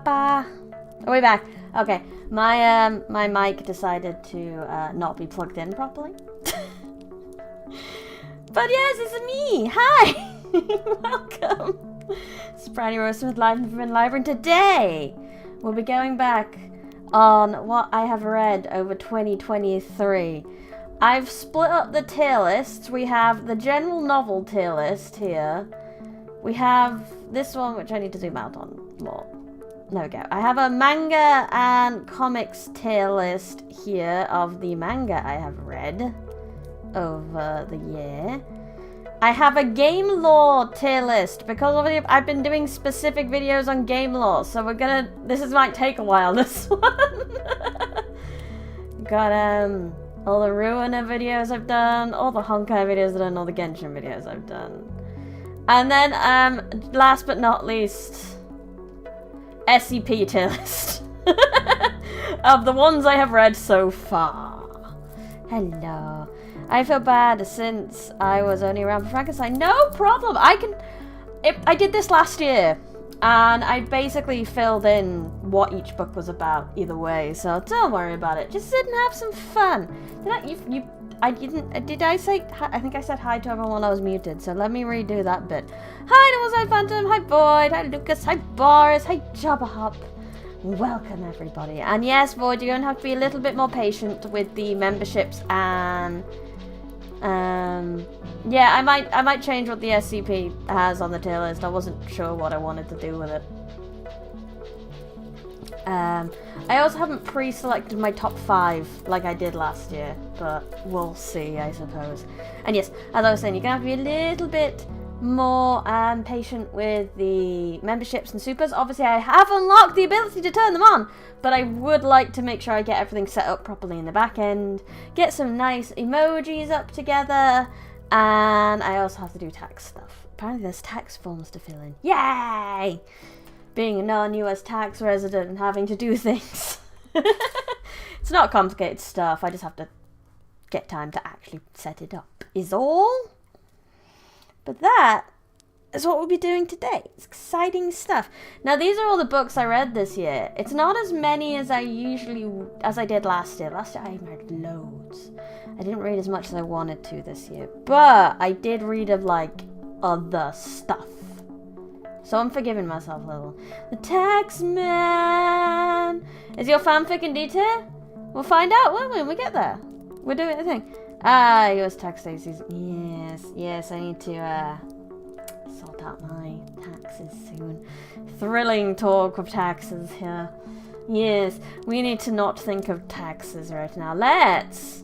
Are we back? Okay. My mic decided to not be plugged in properly. But yes, it's me. Hi. Welcome. It's Brandy Rosemith live from Library, and today we'll be going back on what I have read over 2023. I've split up the tier lists. We have the general novel tier list here. We have this one, which I need to zoom out on more. There we go. I have a manga and comics tier list here of the manga I have read over the year. I have a game lore tier list because obviously I've been doing specific videos on game lore, so this might take a while, this one. Got all the Ruiner videos I've done, all the Honkai videos I've done, all the Genshin videos I've done. And then last but not least, SCP tier list of the ones I have read so far. Hello. I feel bad since I was only around for Frankenstein. No problem. I did this last year, and I basically filled in what each book was about either way. So don't worry about it. Just sit and have some fun. Did I say? I think I said hi to everyone while I was muted. So let me redo that bit. Hi, Noel's Phantom. Hi, Boyd. Hi, Lucas. Hi, Boris. Hi, Jabba Hop. Welcome, everybody. And yes, Boyd, you're going to have to be a little bit more patient with the memberships and. Yeah, I might change what the SCP has on the tier list. I wasn't sure what I wanted to do with it. I also haven't pre-selected my top 5 like I did last year, but we'll see, I suppose. And yes, as I was saying, you're gonna have to be a little bit more patient with the memberships and supers. Obviously, I have unlocked the ability to turn them on, but I would like to make sure I get everything set up properly in the back end, get some nice emojis up together, and I also have to do tax stuff. Apparently there's tax forms to fill in. Yay! Being a non-US tax resident and having to do things. It's not complicated stuff, I just have to get time to actually set it up, is all. But that is what we'll be doing today. It's exciting stuff. Now, these are all the books I read this year. It's not as many as I did last year. Last year I read loads. I didn't read as much as I wanted to this year, but I did read of like other stuff. So I'm forgiving myself a little. The Taxman. Is your fanfic in detail? We'll find out, won't we, when we get there. We're doing the thing. US tax day season. Yes, I need to sort out my taxes soon. Thrilling talk of taxes here. Yes, we need to not think of taxes right now. Let's.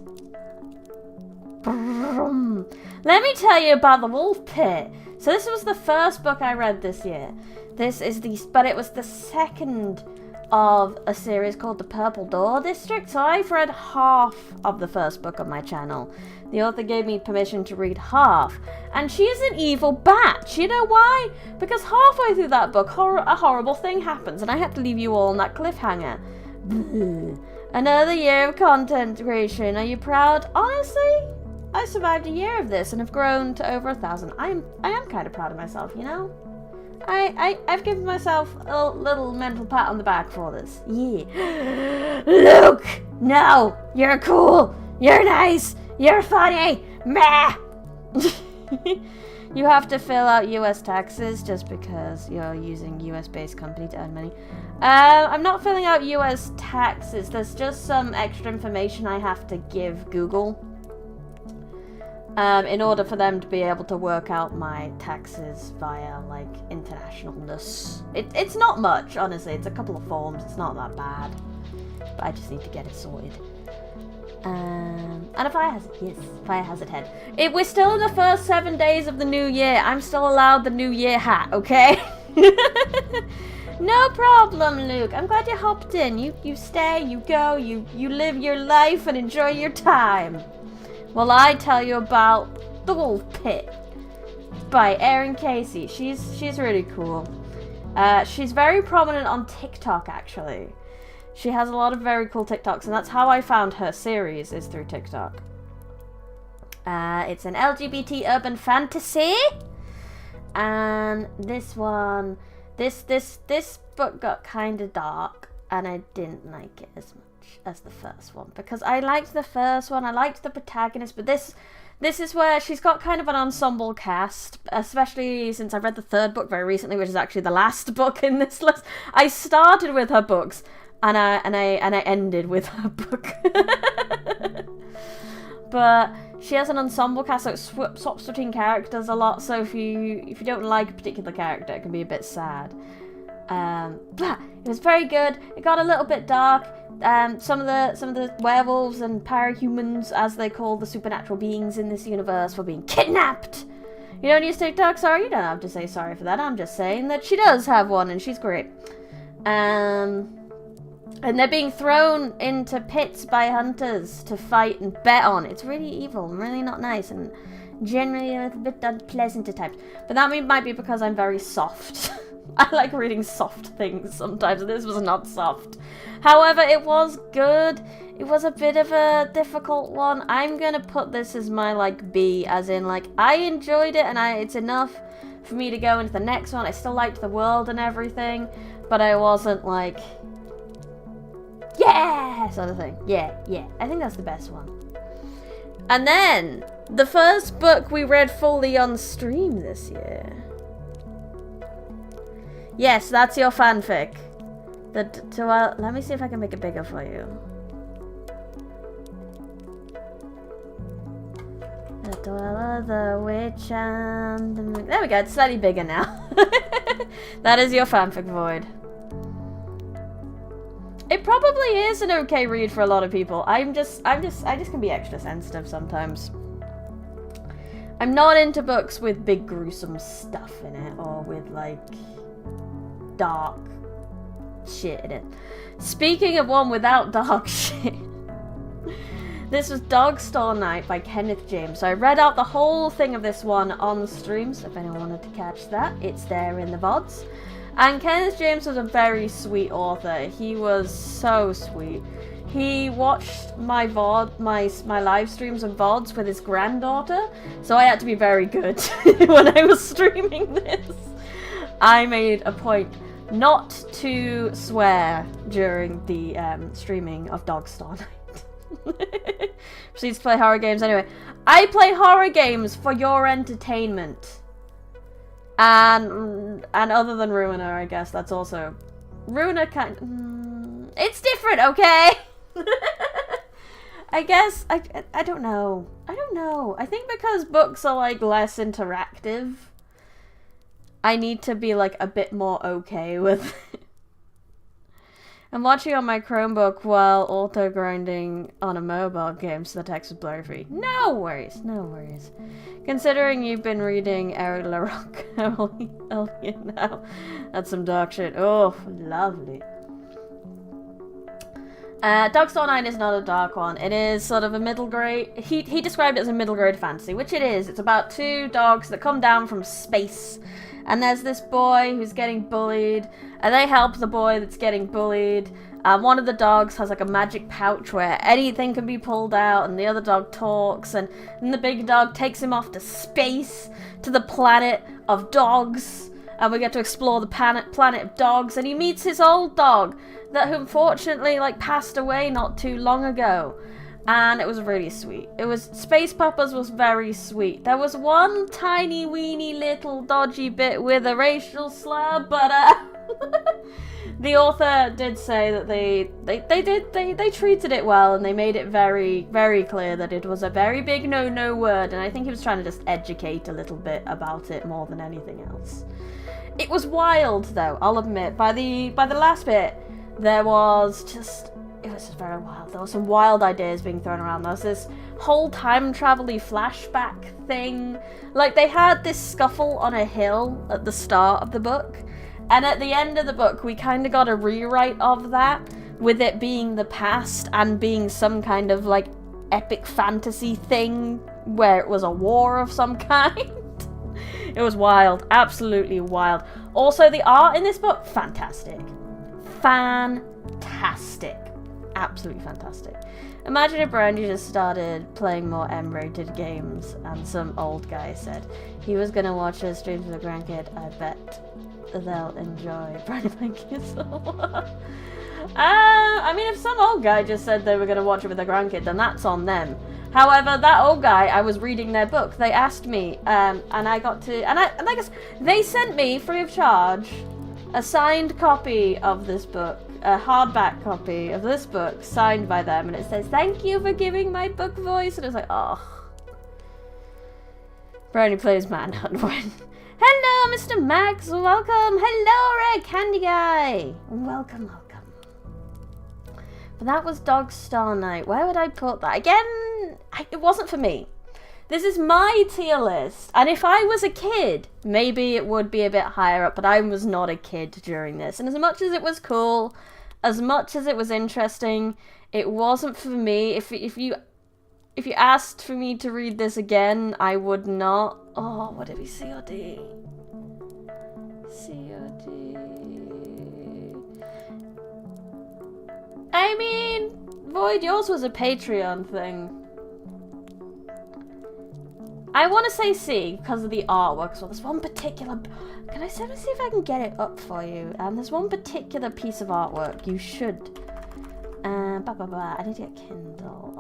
Let me tell you about the Wolf Pit. So this was the first book I read this year. But it was the second of a series called The Purple Door District. So I've read half of the first book on my channel. The author gave me permission to read half. And she's an evil batch. You know why? Because halfway through that book, a horrible thing happens, and I had to leave you all on that cliffhanger. Another year of content creation. Are you proud? Honestly, I survived a year of this and have grown to over 1,000. I am kind of proud of myself, you know? I've given myself a little mental pat on the back for this. Yeah. Luke! No! You're cool! You're nice! You're funny! Meh! You have to fill out US taxes just because you're using US-based company to earn money. I'm not filling out US taxes. There's just some extra information I have to give Google. In order for them to be able to work out my taxes via, like, internationalness. It's not much, honestly. It's a couple of forms. It's not that bad. But I just need to get it sorted. And a fire hazard. Yes, fire hazard head. We're still in the first 7 days of the new year. I'm still allowed the new year hat, okay? No problem, Luke. I'm glad you hopped in. You stay, you go, you live your life and enjoy your time. Well, I tell you about The Wolf Pit by Erin Casey. She's really cool. She's very prominent on TikTok, actually. She has a lot of very cool TikToks, and that's how I found her series, is through TikTok. It's an LGBT urban fantasy, and this one This book got kind of dark, and I didn't like it as much as the first one, because I liked the first one, I liked the protagonist, but this is where she's got kind of an ensemble cast, especially since I've read the third book very recently, which is actually the last book in this list. I started with her books, and I ended with her book. But she has an ensemble cast, so it swaps between characters a lot. So if you don't like a particular character, it can be a bit sad. But it was very good. It got a little bit dark. Some of the werewolves and parahumans, as they call the supernatural beings in this universe, were being kidnapped. You don't need to say dark sorry. You don't have to say sorry for that. I'm just saying that she does have one, and she's great. And they're being thrown into pits by hunters to fight and bet on. It's really evil and really not nice, and generally a little bit unpleasant at times. But that might be because I'm very soft. I like reading soft things sometimes, and this was not soft. However, it was good. It was a bit of a difficult one. I'm gonna put this as my, like, B, as in, like, I enjoyed it, and it's enough for me to go into the next one. I still liked the world and everything, but I wasn't, like, yeah, sort of thing. Yeah. I think that's the best one. And then, the first book we read fully on stream this year. Yes, that's your fanfic. Let me see if I can make it bigger for you. The Dweller, the Witch, and the Moon. There we go, it's slightly bigger now. That is your fanfic, Void. It probably is an okay read for a lot of people. I just can be extra sensitive sometimes. I'm not into books with big gruesome stuff in it, or with, like, dark shit in it. Speaking of one without dark shit, this was Dog Store Night by Kenneth James. So I read out the whole thing of this one on the stream, so if anyone wanted to catch that, it's there in the VODs. And Kenneth James was a very sweet author. He was so sweet. He watched my VOD, my live streams and VODs with his granddaughter, so I had to be very good when I was streaming this. I made a point not to swear during the streaming of Dog Store Night. Proceeds to play horror games anyway. I play horror games for your entertainment. And other than Ruiner, I guess that's also... Ruiner kind... it's different, okay? I guess... I don't know. I think because books are, like, less interactive, I need to be, like, a bit more okay with it. I'm watching on my Chromebook while auto-grinding on a mobile game, so the text is blurry. No worries. Considering you've been reading Eric LaRocque earlier now, that's some dark shit. Oh, lovely. Dog Store 9 is not a dark one. It is sort of a middle grade... He described it as a middle grade fantasy, which it is. It's about two dogs that come down from space, and there's this boy who's getting bullied, and they help the boy that's getting bullied. One of the dogs has, like, a magic pouch where anything can be pulled out, and the other dog talks, and then the big dog takes him off to space, to the planet of dogs, and we get to explore the planet of dogs, and he meets his old dog that unfortunately, like, passed away not too long ago. And it was really sweet. Space Puppers was very sweet. There was one tiny weeny little dodgy bit with a racial slur, but the author did say that they treated it well, and they made it very, very clear that it was a very big no word, and I think he was trying to just educate a little bit about it more than anything else. It was wild though, I'll admit. By the last bit, it was just very wild. There were some wild ideas being thrown around. There was this whole time travel-y flashback thing. Like, they had this scuffle on a hill at the start of the book, and at the end of the book we kind of got a rewrite of that, with it being the past and being some kind of, like, epic fantasy thing where it was a war of some kind. It was wild. Absolutely wild. Also, the art in this book, fantastic. Fantastic. Absolutely fantastic. Imagine if Brandy just started playing more M-rated games and some old guy said he was gonna watch her streams with a grandkid. I bet they'll enjoy Brandy playing kids. I mean, if some old guy just said they were gonna watch it with a grandkid, then that's on them. However, that old guy, I was reading their book. They asked me, and I got to, and I guess they sent me free of charge a signed copy of this book. A hardback copy of this book signed by them, and it says, "Thank you for giving my book voice." And it was like, oh. Brownie plays Manhunt when. Hello, Mr. Max, welcome. Hello, Red Candy Guy. Welcome. But that was Dog Star Night. Where would I put that? Again, it wasn't for me. This is my tier list. And if I was a kid, maybe it would be a bit higher up, but I was not a kid during this. And as much as it was cool, as much as it was interesting, it wasn't for me. If you asked for me to read this again, I would not. Oh, would it be COD? COD. I mean, Void, yours was a Patreon thing. I want to say C because of the artwork as well. There's one particular... Can I see if I can get it up for you? There's one particular piece of artwork you should... I need to get Kindle.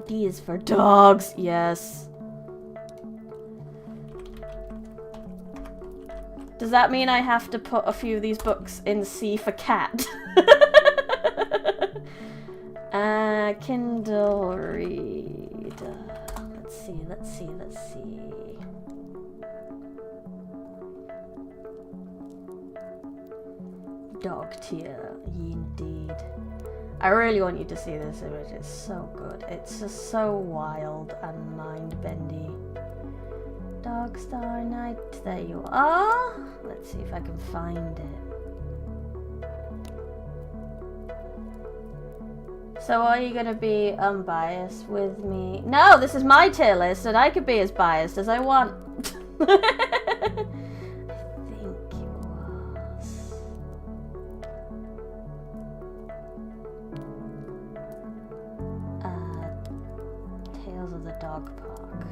D is for dogs. Yes. Does that mean I have to put a few of these books in C for cat? Kindle read. Let's see. Dog tier, indeed. I really want you to see this image. It's so good. It's just so wild and mind-bendy. Dog Star Night, there you are. Let's see if I can find it. So are you gonna be unbiased with me? No, this is my tier list and I could be as biased as I want. I think it was... Tales of the Dog Park.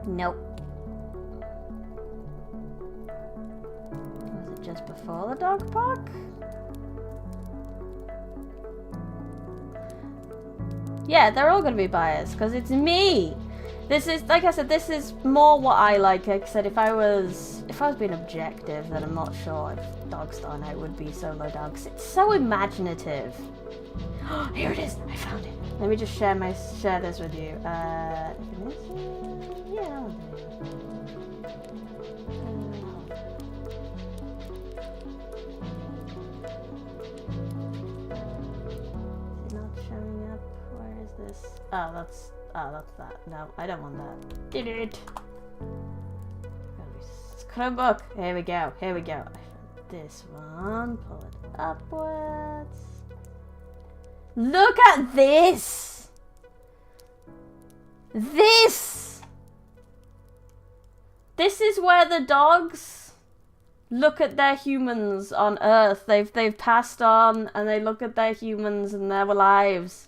Nope. Was it just before the dog park? Yeah, they're all gonna be biased because it's me. This is, like I said, this is more what I like. Like I said, if I was being objective, then I'm not sure if Dog Star Night would be solo dogs. It's so imaginative. Here it is. I found it. Let me just share this with you. Yeah. Oh, that's that. No, I don't want that. Delete. Chromebook. Here we go. I found this one. Pull it upwards. Look at this. This is where the dogs look at their humans on Earth. They've passed on and they look at their humans and their lives.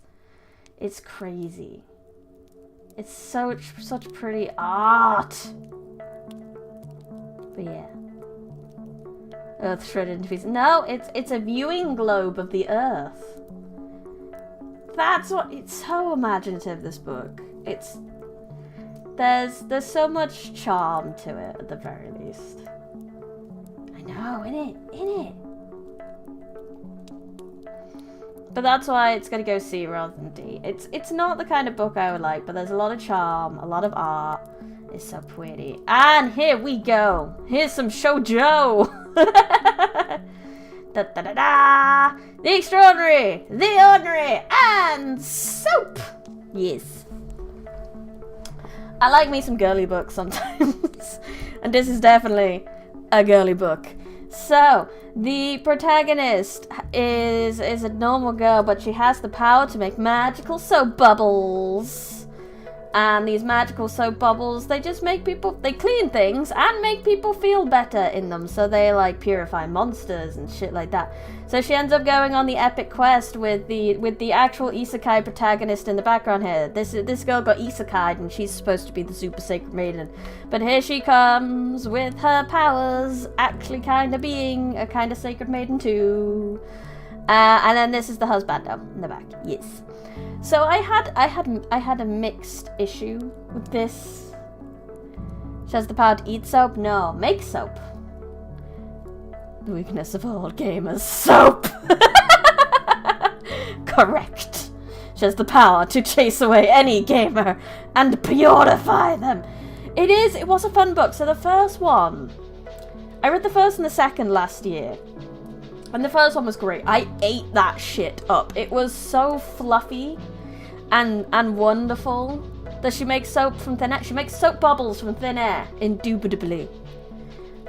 It's crazy. It's such pretty art. But yeah. Earth shredded into pieces. No, it's a viewing globe of the Earth. That's what, it's so imaginative, this book. There's so much charm to it at the very least. I know, in it. But that's why it's gonna go C rather than D. It's not the kind of book I would like, but there's a lot of charm, a lot of art. It's so pretty. And here we go. Here's some shoujo. Da da da da. The extraordinary, the ordinary, and soap. Yes. I like me some girly books sometimes. And this is definitely a girly book. So, the protagonist is a normal girl, but she has the power to make magical soap bubbles. And these magical soap bubbles, they just make people, they clean things and make people feel better in them. So they like purify monsters and shit like that. So she ends up going on the epic quest with the actual isekai protagonist in the background here. This girl got isekai'd and she's supposed to be the super sacred maiden. But here she comes with her powers actually kind of being a kind of sacred maiden too. And then this is the husband in the back. Yes. So I had a mixed issue with this. She has the power to eat soap? No, make soap. The weakness of all gamers, soap! Correct. She has the power to chase away any gamer and purify them. It was a fun book. So the first one, I read the first and the second last year. And the first one was great. I ate that shit up. It was so fluffy and wonderful that she makes soap from thin air. She makes soap bubbles from thin air, indubitably.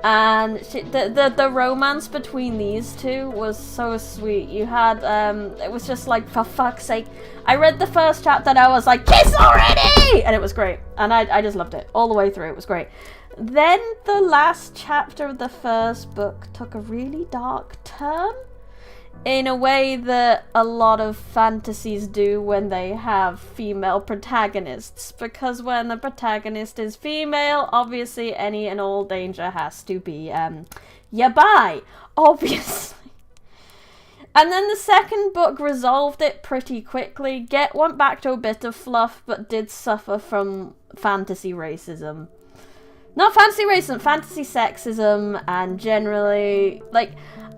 And the romance between these two was so sweet. You had, it was just like, for fuck's sake. I read the first chapter and I was like, kiss already! And it was great. And I just loved it. All the way through, it was great. Then the last chapter of the first book took a really dark turn in a way that a lot of fantasies do when they have female protagonists, because when the protagonist is female, obviously any and all danger has to be yabai, obviously. And then the second book resolved it pretty quickly, went back to a bit of fluff, but did suffer from fantasy racism. Not fantasy racism, fantasy sexism, and generally, like,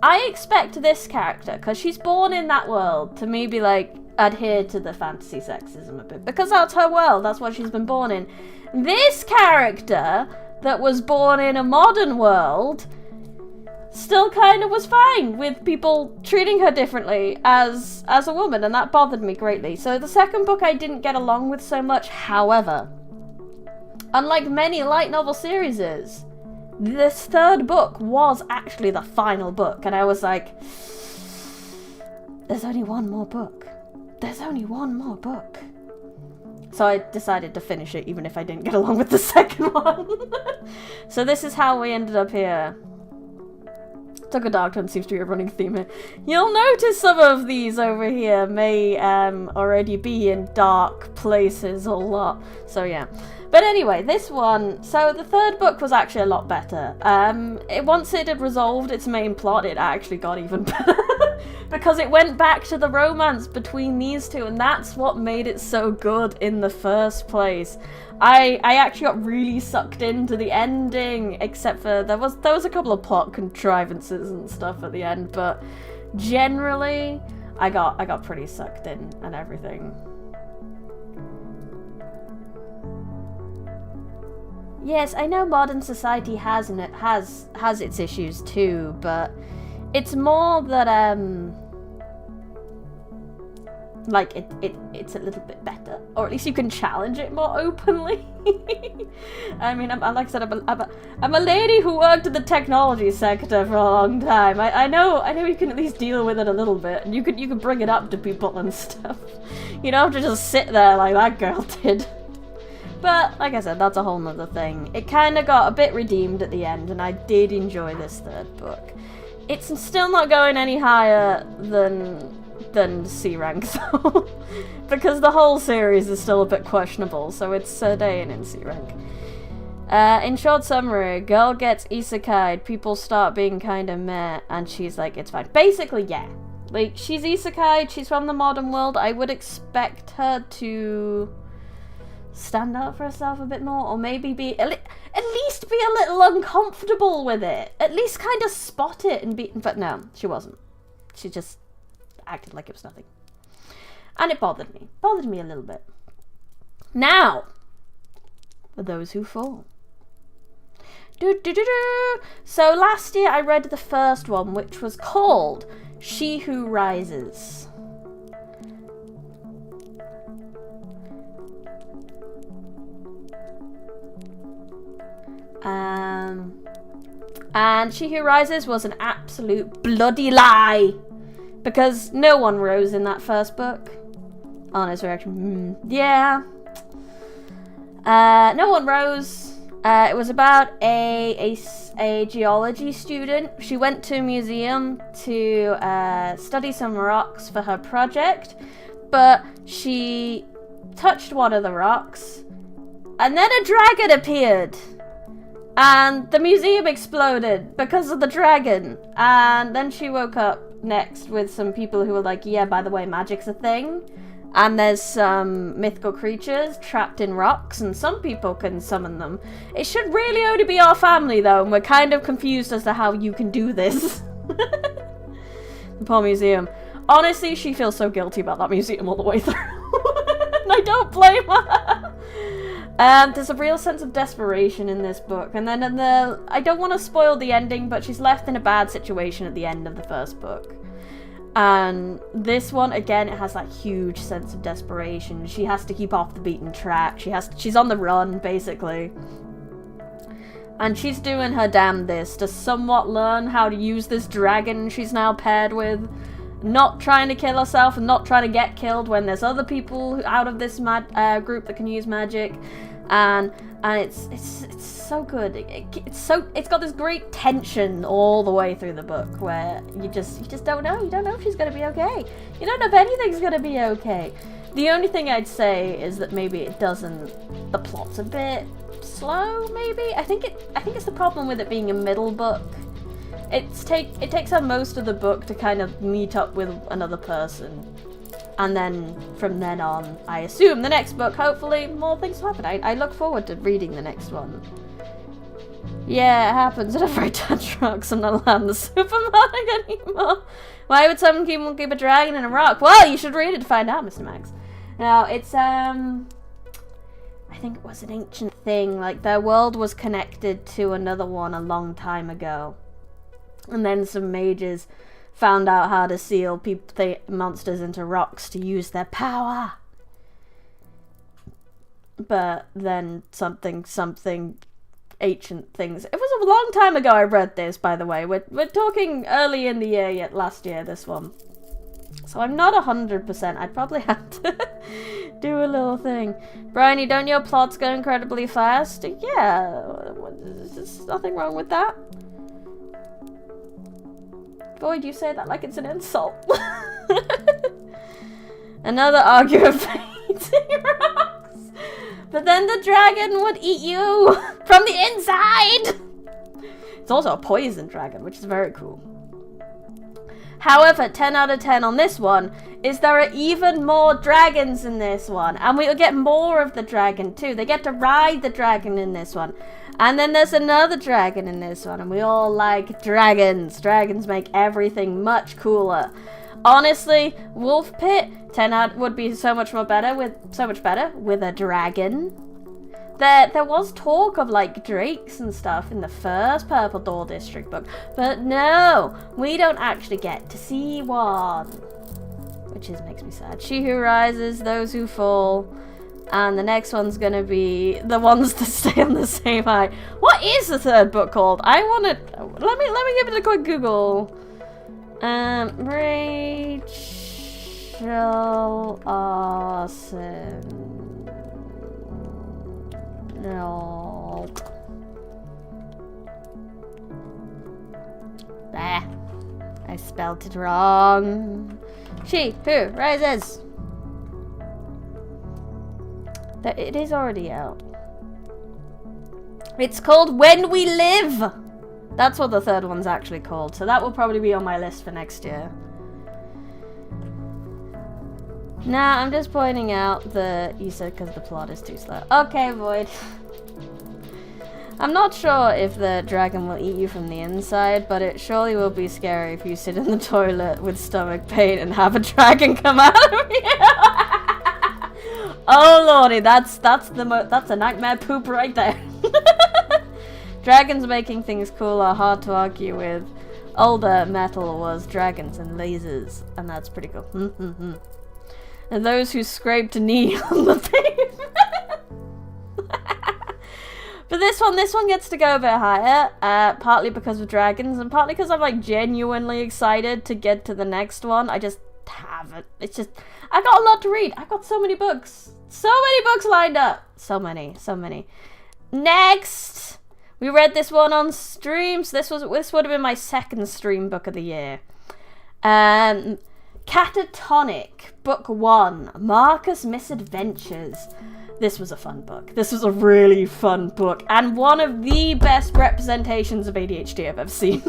I expect this character, because she's born in that world, to maybe, like, adhere to the fantasy sexism a bit. Because that's her world, that's what she's been born in. This character, that was born in a modern world, still kind of was fine with people treating her differently as a woman, and that bothered me greatly. So the second book I didn't get along with so much, however, unlike many light novel series, this third book was actually the final book, and I was like, there's only one more book. There's only one more book. So I decided to finish it, even if I didn't get along with the second one. So this is how we ended up here. Took a dark turn, seems to be a running theme here. You'll notice some of these over here may already be in dark places a lot. So yeah. But anyway, this one, so the third book was actually a lot better. Once it had resolved its main plot, it actually got even better. Because it went back to the romance between these two, and that's what made it so good in the first place. I actually got really sucked into the ending, except for there was a couple of plot contrivances and stuff at the end, but generally I got pretty sucked in and everything. Yes, I know modern society has its issues too, but it's more that like it's a little bit better, or at least you can challenge it more openly. I mean, like I said, I'm a lady who worked in the technology sector for a long time. I know you can at least deal with it a little bit, and you can bring it up to people and stuff. You don't have to just sit there like that girl did. But, like I said, that's a whole nother thing. It kind of got a bit redeemed at the end, and I did enjoy this third book. It's still not going any higher than C rank, though. Because the whole series is still a bit questionable, so it's staying in C rank. In short summary, girl gets isekai'd, people start being kind of meh, and she's like, it's fine. Basically, yeah. Like, she's isekai'd, she's from the modern world. I would expect her to stand up for herself a bit more, or maybe be at least be a little uncomfortable with it, at least kind of spot it and be, but no, she wasn't. She just acted like it was nothing, and it bothered me a little bit. Now for those who fall. So last year I read the first one, which was called She Who Rises. And She Who Rises was an absolute bloody lie, because no one rose in that first book. Honest reaction, yeah. No one rose. It was about a geology student. She went to a museum to study some rocks for her project, but she touched one of the rocks, and then a dragon appeared. And the museum exploded because of the dragon. And then she woke up next with some people who were like, yeah, by the way, magic's a thing. And there's some mythical creatures trapped in rocks, and some people can summon them. It should really only be our family, though, and we're kind of confused as to how you can do this. The poor museum. Honestly, she feels so guilty about that museum all the way through. And I don't blame her. There's a real sense of desperation in this book, and then I don't want to spoil the ending, but she's left in a bad situation at the end of the first book. And this one, again, it has that huge sense of desperation. She has to keep off the beaten track. She's on the run, basically. And she's doing her damnedest to somewhat learn how to use this dragon she's now paired with. Not trying to kill herself and not trying to get killed when there's other people out of this group that can use magic. And it's so good. It's got this great tension all the way through the book where you just don't know. You don't know if she's gonna be okay. You don't know if anything's gonna be okay. The only thing I'd say is that maybe the plot's a bit slow, maybe. I think it's the problem with it being a middle book. It takes her most of the book to kind of meet up with another person. And then, from then on, I assume the next book, hopefully, more things happen. I look forward to reading the next one. Yeah, it happens whenever I touch rocks. I'm not allowed in the supermarket anymore. Why would someone keep a dragon in a rock? Well, you should read it to find out, Mr. Max. Now, it's, I think it was an ancient thing. Like, their world was connected to another one a long time ago. And then some mages found out how to seal monsters into rocks to use their power. But then something ancient things. It was a long time ago I read this, by the way. We're talking early in the year, yet last year, this one. So I'm not 100%. I'd probably have to do a little thing. Bryony, don't your plots go incredibly fast? Yeah, there's nothing wrong with that. Boy, do you say that like it's an insult. Another argument for eating rocks. But then the dragon would eat you from the inside. It's also a poison dragon, which is very cool. However, 10 out of 10 on this one is there are even more dragons in this one. And we'll get more of the dragon too. They get to ride the dragon in this one. And then there's another dragon in this one, and we all like dragons. Dragons make everything much cooler. Honestly, Wolf Pit 10 out would be so much better with a dragon. There was talk of like drakes and stuff in the first Purple Door District book, but no, we don't actually get to see one, which makes me sad. She who rises, those who fall. And the next one's gonna be the ones that stay on the same height. What is the third book called? I want to. Let me give it a quick Google. Rachel Awesome. No. Ah, I spelled it wrong. She who rises. It is already out. It's called When We Live. That's what the third one's actually called. So that will probably be on my list for next year. Nah, I'm just pointing out that you said because the plot is too slow. Okay, Void. I'm not sure if the dragon will eat you from the inside, but it surely will be scary if you sit in the toilet with stomach pain and have a dragon come out of you. Oh lordy, that's a nightmare poop right there. Dragons making things cool are hard to argue with. Older metal was dragons and lasers, and that's pretty cool. And those who scraped a knee on the pavement. But this one gets to go a bit higher, partly because of dragons, and partly because I'm like genuinely excited to get to the next one. I just haven't. It's just, I've got a lot to read. I've got so many books. So many books lined up. So many. Next, we read this one on stream. So this would have been my second stream book of the year. Catatonic, Book 1, Marcus Misadventures. This was a fun book. This was a really fun book, and one of the best representations of ADHD I've ever seen.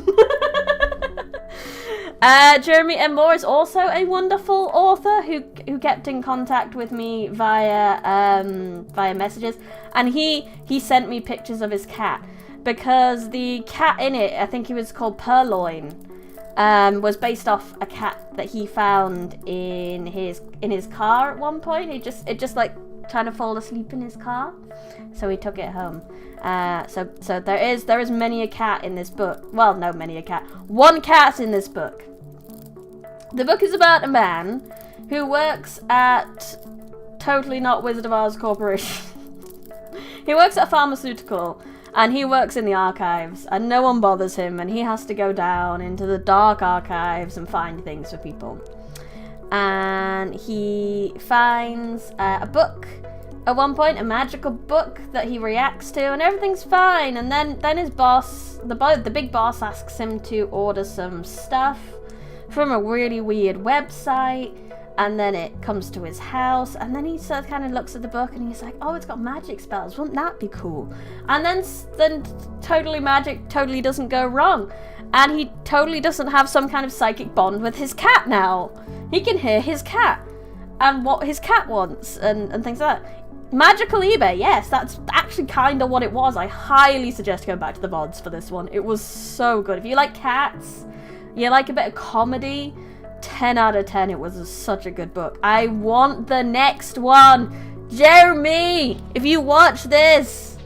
Jeremy M. Moore is also a wonderful author who kept in contact with me via messages, and he sent me pictures of his cat, because the cat in it, I think he was called Purloin, was based off a cat that he found in his car at one point. It just like trying to fall asleep in his car, so he took it home. So there is many a cat in this book. Well, no, many a cat. One cat in this book. The book is about a man who works at totally not Wizard of Oz Corporation. He works at a pharmaceutical, and he works in the archives, and no one bothers him, and he has to go down into the dark archives and find things for people. And he finds a book at one point, a magical book that he reacts to, and everything's fine. And then his boss, the big boss, asks him to order some stuff from a really weird website, and then it comes to his house, and then he sort of kind of looks at the book and he's like, oh, it's got magic spells, wouldn't that be cool? And then magic totally doesn't go wrong, and he totally doesn't have some kind of psychic bond with his cat now. He can hear his cat and what his cat wants and things like that. Magical eBay, yes, that's actually kind of what it was. I highly suggest going back to the mods for this one. It was so good. If you like cats, you like a bit of comedy, 10 out of 10. It was such a good book. I want the next one. Jeremy, if you watch this,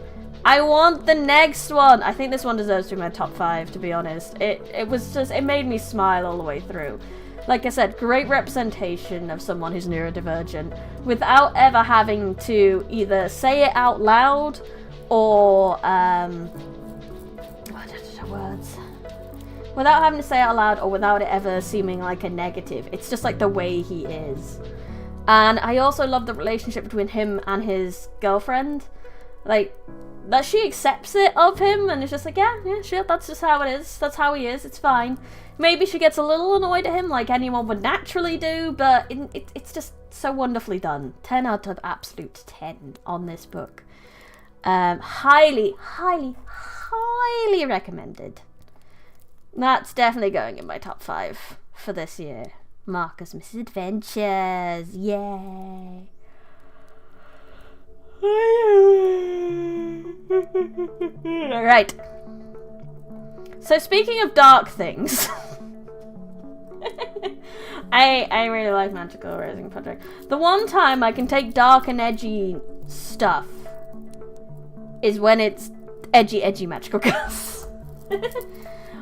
I want the next one. I think this one deserves to be my top 5, to be honest. It made me smile all the way through. Like I said, great representation of someone who's neurodivergent without ever having to either say it out loud or without having to say it out loud, or without it ever seeming like a negative. It's just like the way he is. And I also love the relationship between him and his girlfriend. Like, that she accepts it of him, and it's just like, yeah, sure, that's just how it is. That's how he is, it's fine. Maybe she gets a little annoyed at him, like anyone would naturally do, but it's just so wonderfully done. 10 out of absolute 10 on this book. Highly, highly, highly recommended. That's definitely going in my top 5 for this year. Marcus Misadventures, yay! Alright. So speaking of dark things, I really like Magical Reading Project. The one time I can take dark and edgy stuff is when it's edgy magical girls.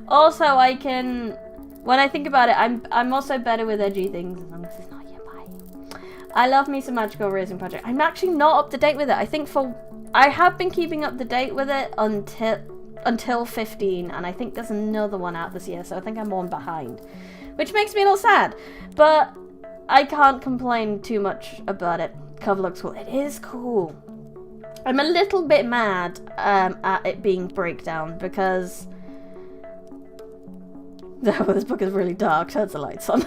Also, when I think about it, I'm also better with edgy things as long as it's not yabai. I love me some Magical Reading Project. I'm actually not up to date with it. I have been keeping up to date with it until 15, and I think there's another one out this year, so I think I'm one behind, which makes me a little sad, but I can't complain too much about it. Cover looks cool. It is cool. I'm a little bit mad at it being breakdown, because this book is really dark. Turns the lights on.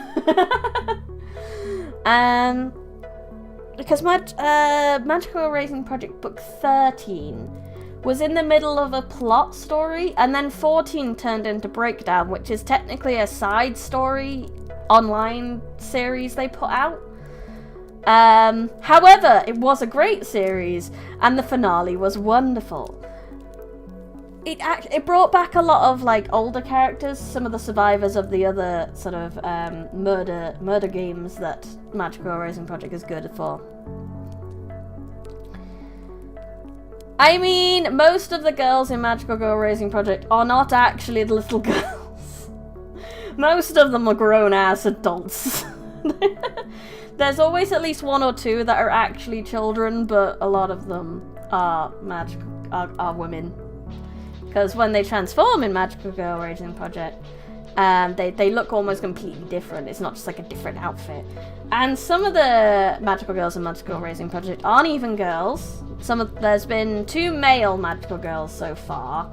Because Magical Reading Project book 13 was in the middle of a plot story, and then 14 turned into Breakdown, which is technically a side story online series they put out. However, it was a great series, and the finale was wonderful. It brought back a lot of like older characters, some of the survivors of the other sort of murder games that Magical Reading Project is good for. I mean, most of the girls in Magical Girl Raising Project are not actually the little girls. Most of them are grown-ass adults. There's always at least one or two that are actually children, but a lot of them are women. Because when they transform in Magical Girl Raising Project, They look almost completely different. It's not just like a different outfit. And some of the magical girls in Magical Raising Project aren't even girls. There's been 2 male magical girls so far,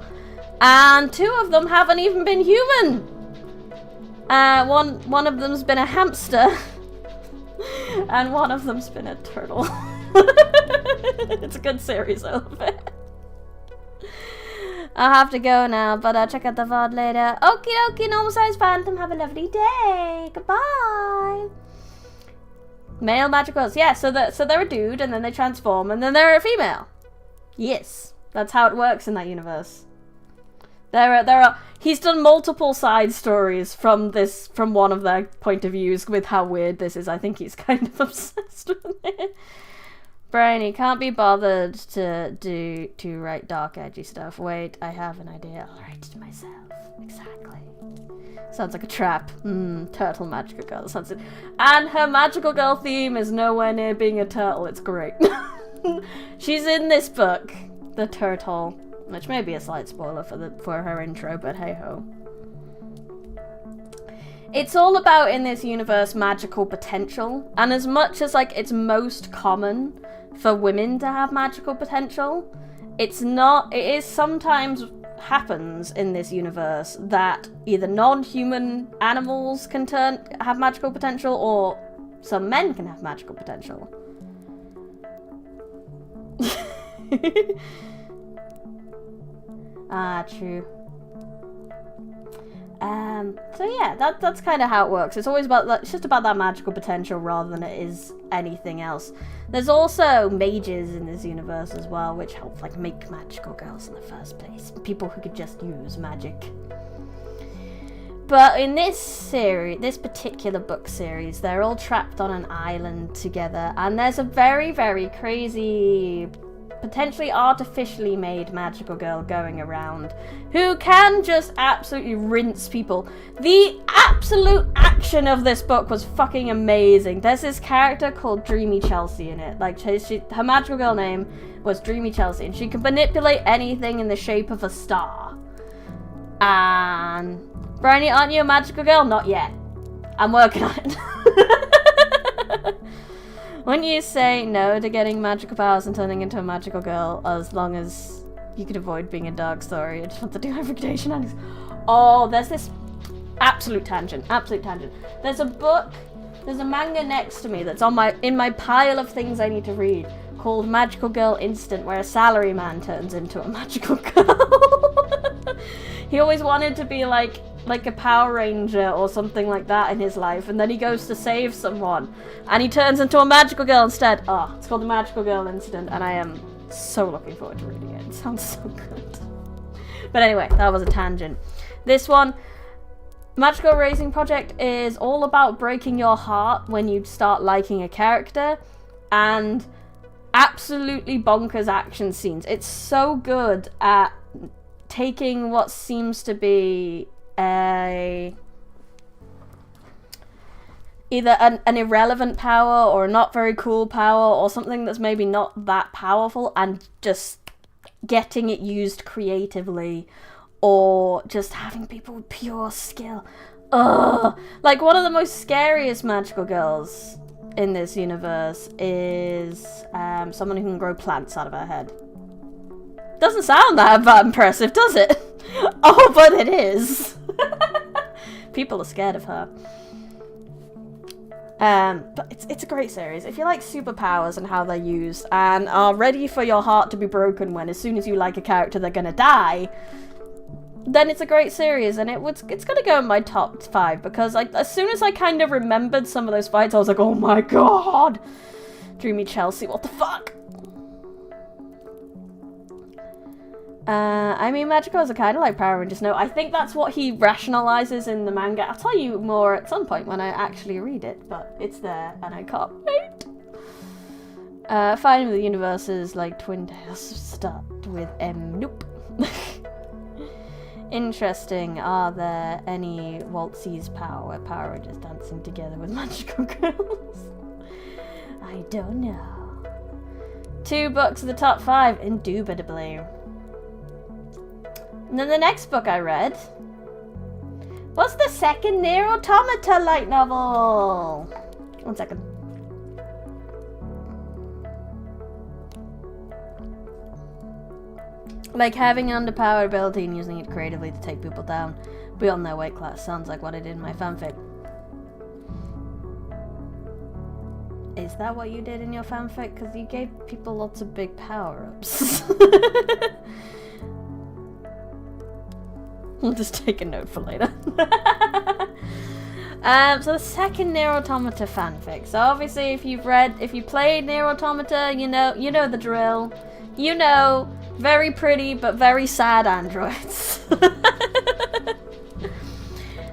and 2 of them haven't even been human. One of them's been a hamster, and one of them's been a turtle. It's a good series, I love it. I'll have to go now, but I'll check out the VOD later. Okie dokie, normal size phantom. Have a lovely day. Goodbye. Male magicals. Yeah, so they're a dude, and then they transform, and then they're a female. Yes, that's how it works in that universe. He's done multiple side stories from one of their point of views with how weird this is. I think he's kind of obsessed with it. Brainy, can't be bothered to write dark, edgy stuff. Wait, I have an idea. I'll write it myself. Exactly. Sounds like a trap. Turtle magical girl. Sounds it. And her magical girl theme is nowhere near being a turtle. It's great. She's in this book, the turtle, which may be a slight spoiler for her intro, but hey ho. It's all about, in this universe, magical potential, and as much as like it's most common for women to have magical potential, it's not. It is sometimes happens in this universe that either non-human animals can have magical potential, or some men can have magical potential. True. So yeah, that's kind of how it works. It's always it's just about that magical potential rather than it is anything else. There's also mages in this universe as well, which help like make magical girls in the first place. People who could just use magic. But in this particular book series, they're all trapped on an island together, and there's a very, very crazy, potentially artificially made magical girl going around who can just absolutely rinse people. The absolute action of this book was fucking amazing. There's this character called Dreamy Chelsea in it. Like, her magical girl name was Dreamy Chelsea, and she can manipulate anything in the shape of a star. And Bryony, aren't you a magical girl? Not yet. I'm working on it. When you say no to getting magical powers and turning into a magical girl, as long as you could avoid being a dog, sorry, I just want to do hybridation. Oh, there's this absolute tangent. There's a manga next to me that's in my pile of things I need to read called Magical Girl Instant, where a salaryman turns into a magical girl. He always wanted to be like a Power Ranger or something like that in his life, and then he goes to save someone and he turns into a magical girl instead. It's called the Magical Girl Incident, and I am so looking forward to reading it. It sounds so good. But anyway, that was a tangent. This one, Magical Raising Project, is all about breaking your heart when you start liking a character, and absolutely bonkers action scenes. It's so good at taking what seems to be either an irrelevant power or a not very cool power or something that's maybe not that powerful, and just getting it used creatively, or just having people with pure skill. Like, one of the most scariest magical girls in this universe is someone who can grow plants out of her head. Doesn't sound that impressive, does it? Oh, but it is. People are scared of her. But it's a great series. If you like superpowers and how they're used, and are ready for your heart to be broken when as soon as you like a character they're gonna die, then it's a great series, and it's gonna go in my top 5, because as soon as I kind of remembered some of those fights, I was like, oh my god! Dreamy Chelsea, what the fuck? I mean, magicals are kind of like Power Rangers. No, I think that's what he rationalizes in the manga. I'll tell you more at some point when I actually read it, but it's there and I can't wait. Finding the universes like Twin Tails start with M. Nope. Interesting. Are there any Waltzy's Power where Power Rangers dancing together with magical girls? I don't know. 2 books of the top 5, indubitably. And then the next book I read What's the second Nier Automata light novel? 1 second. Like having an underpowered ability and using it creatively to take people down beyond their weight class. Sounds like what I did in my fanfic. Is that what you did in your fanfic? Because you gave people lots of big power-ups. I'll just take a note for later. So the second Nier Automata fanfic. So obviously if you played Nier Automata, you know the drill. You know, very pretty but very sad androids.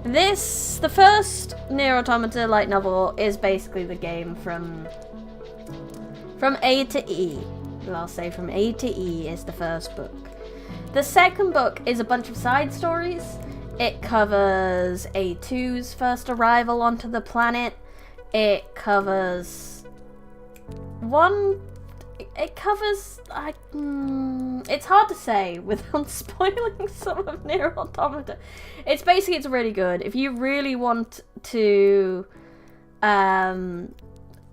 The first Nier Automata light novel is basically the game from A to E. Well, I'll say from A to E is the first book. The second book is a bunch of side stories. It covers A2's first arrival onto the planet. It covers it's hard to say without spoiling some of Nier Automata. It's really good. If you really want to know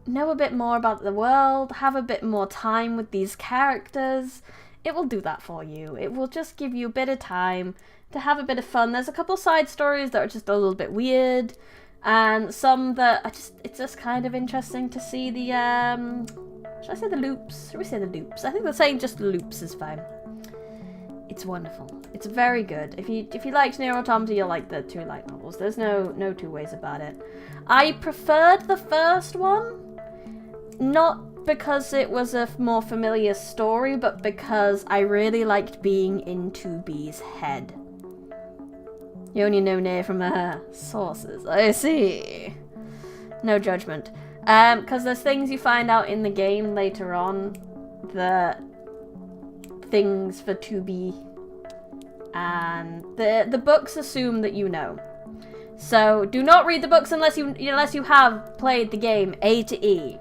a bit more about the world, have a bit more time with these characters, it will do that for you. It will just give you a bit of time to have a bit of fun. There's a couple side stories that are just a little bit weird, and some that are it's just kind of interesting to see the should I say the loops? Should we say the loops? I think they're saying just the loops is fine. It's wonderful. It's very good. If you liked Nier Automata, you'll like the two light novels. There's no two ways about it. I preferred the first one, not because it was a more familiar story, but because I really liked being in 2B's head. You only know Nier from sources. I see. No judgment. Because there's things you find out in the game later on, the things for 2B, and the books assume that you know. So do not read the books unless you have played the game A to E.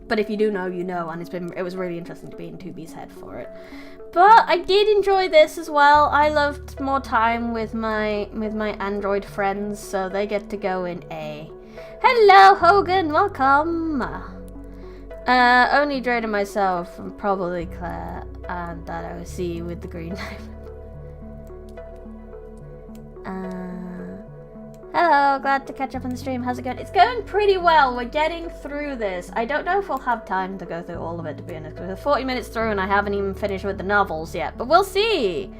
But if you do know, you know, and it was really interesting to be in 2B's head for it. But I did enjoy this as well. I loved more time with my android friends, so they get to go in A. Hello, Hogan, welcome. Only Drade and myself, and probably Claire, and that OC with the green diamond. Hello, glad to catch up on the stream. How's it going? It's going pretty well. We're getting through this. I don't know if we'll have time to go through all of it, to be honest. We're 40 minutes through and I haven't even finished with the novels yet, but we'll see.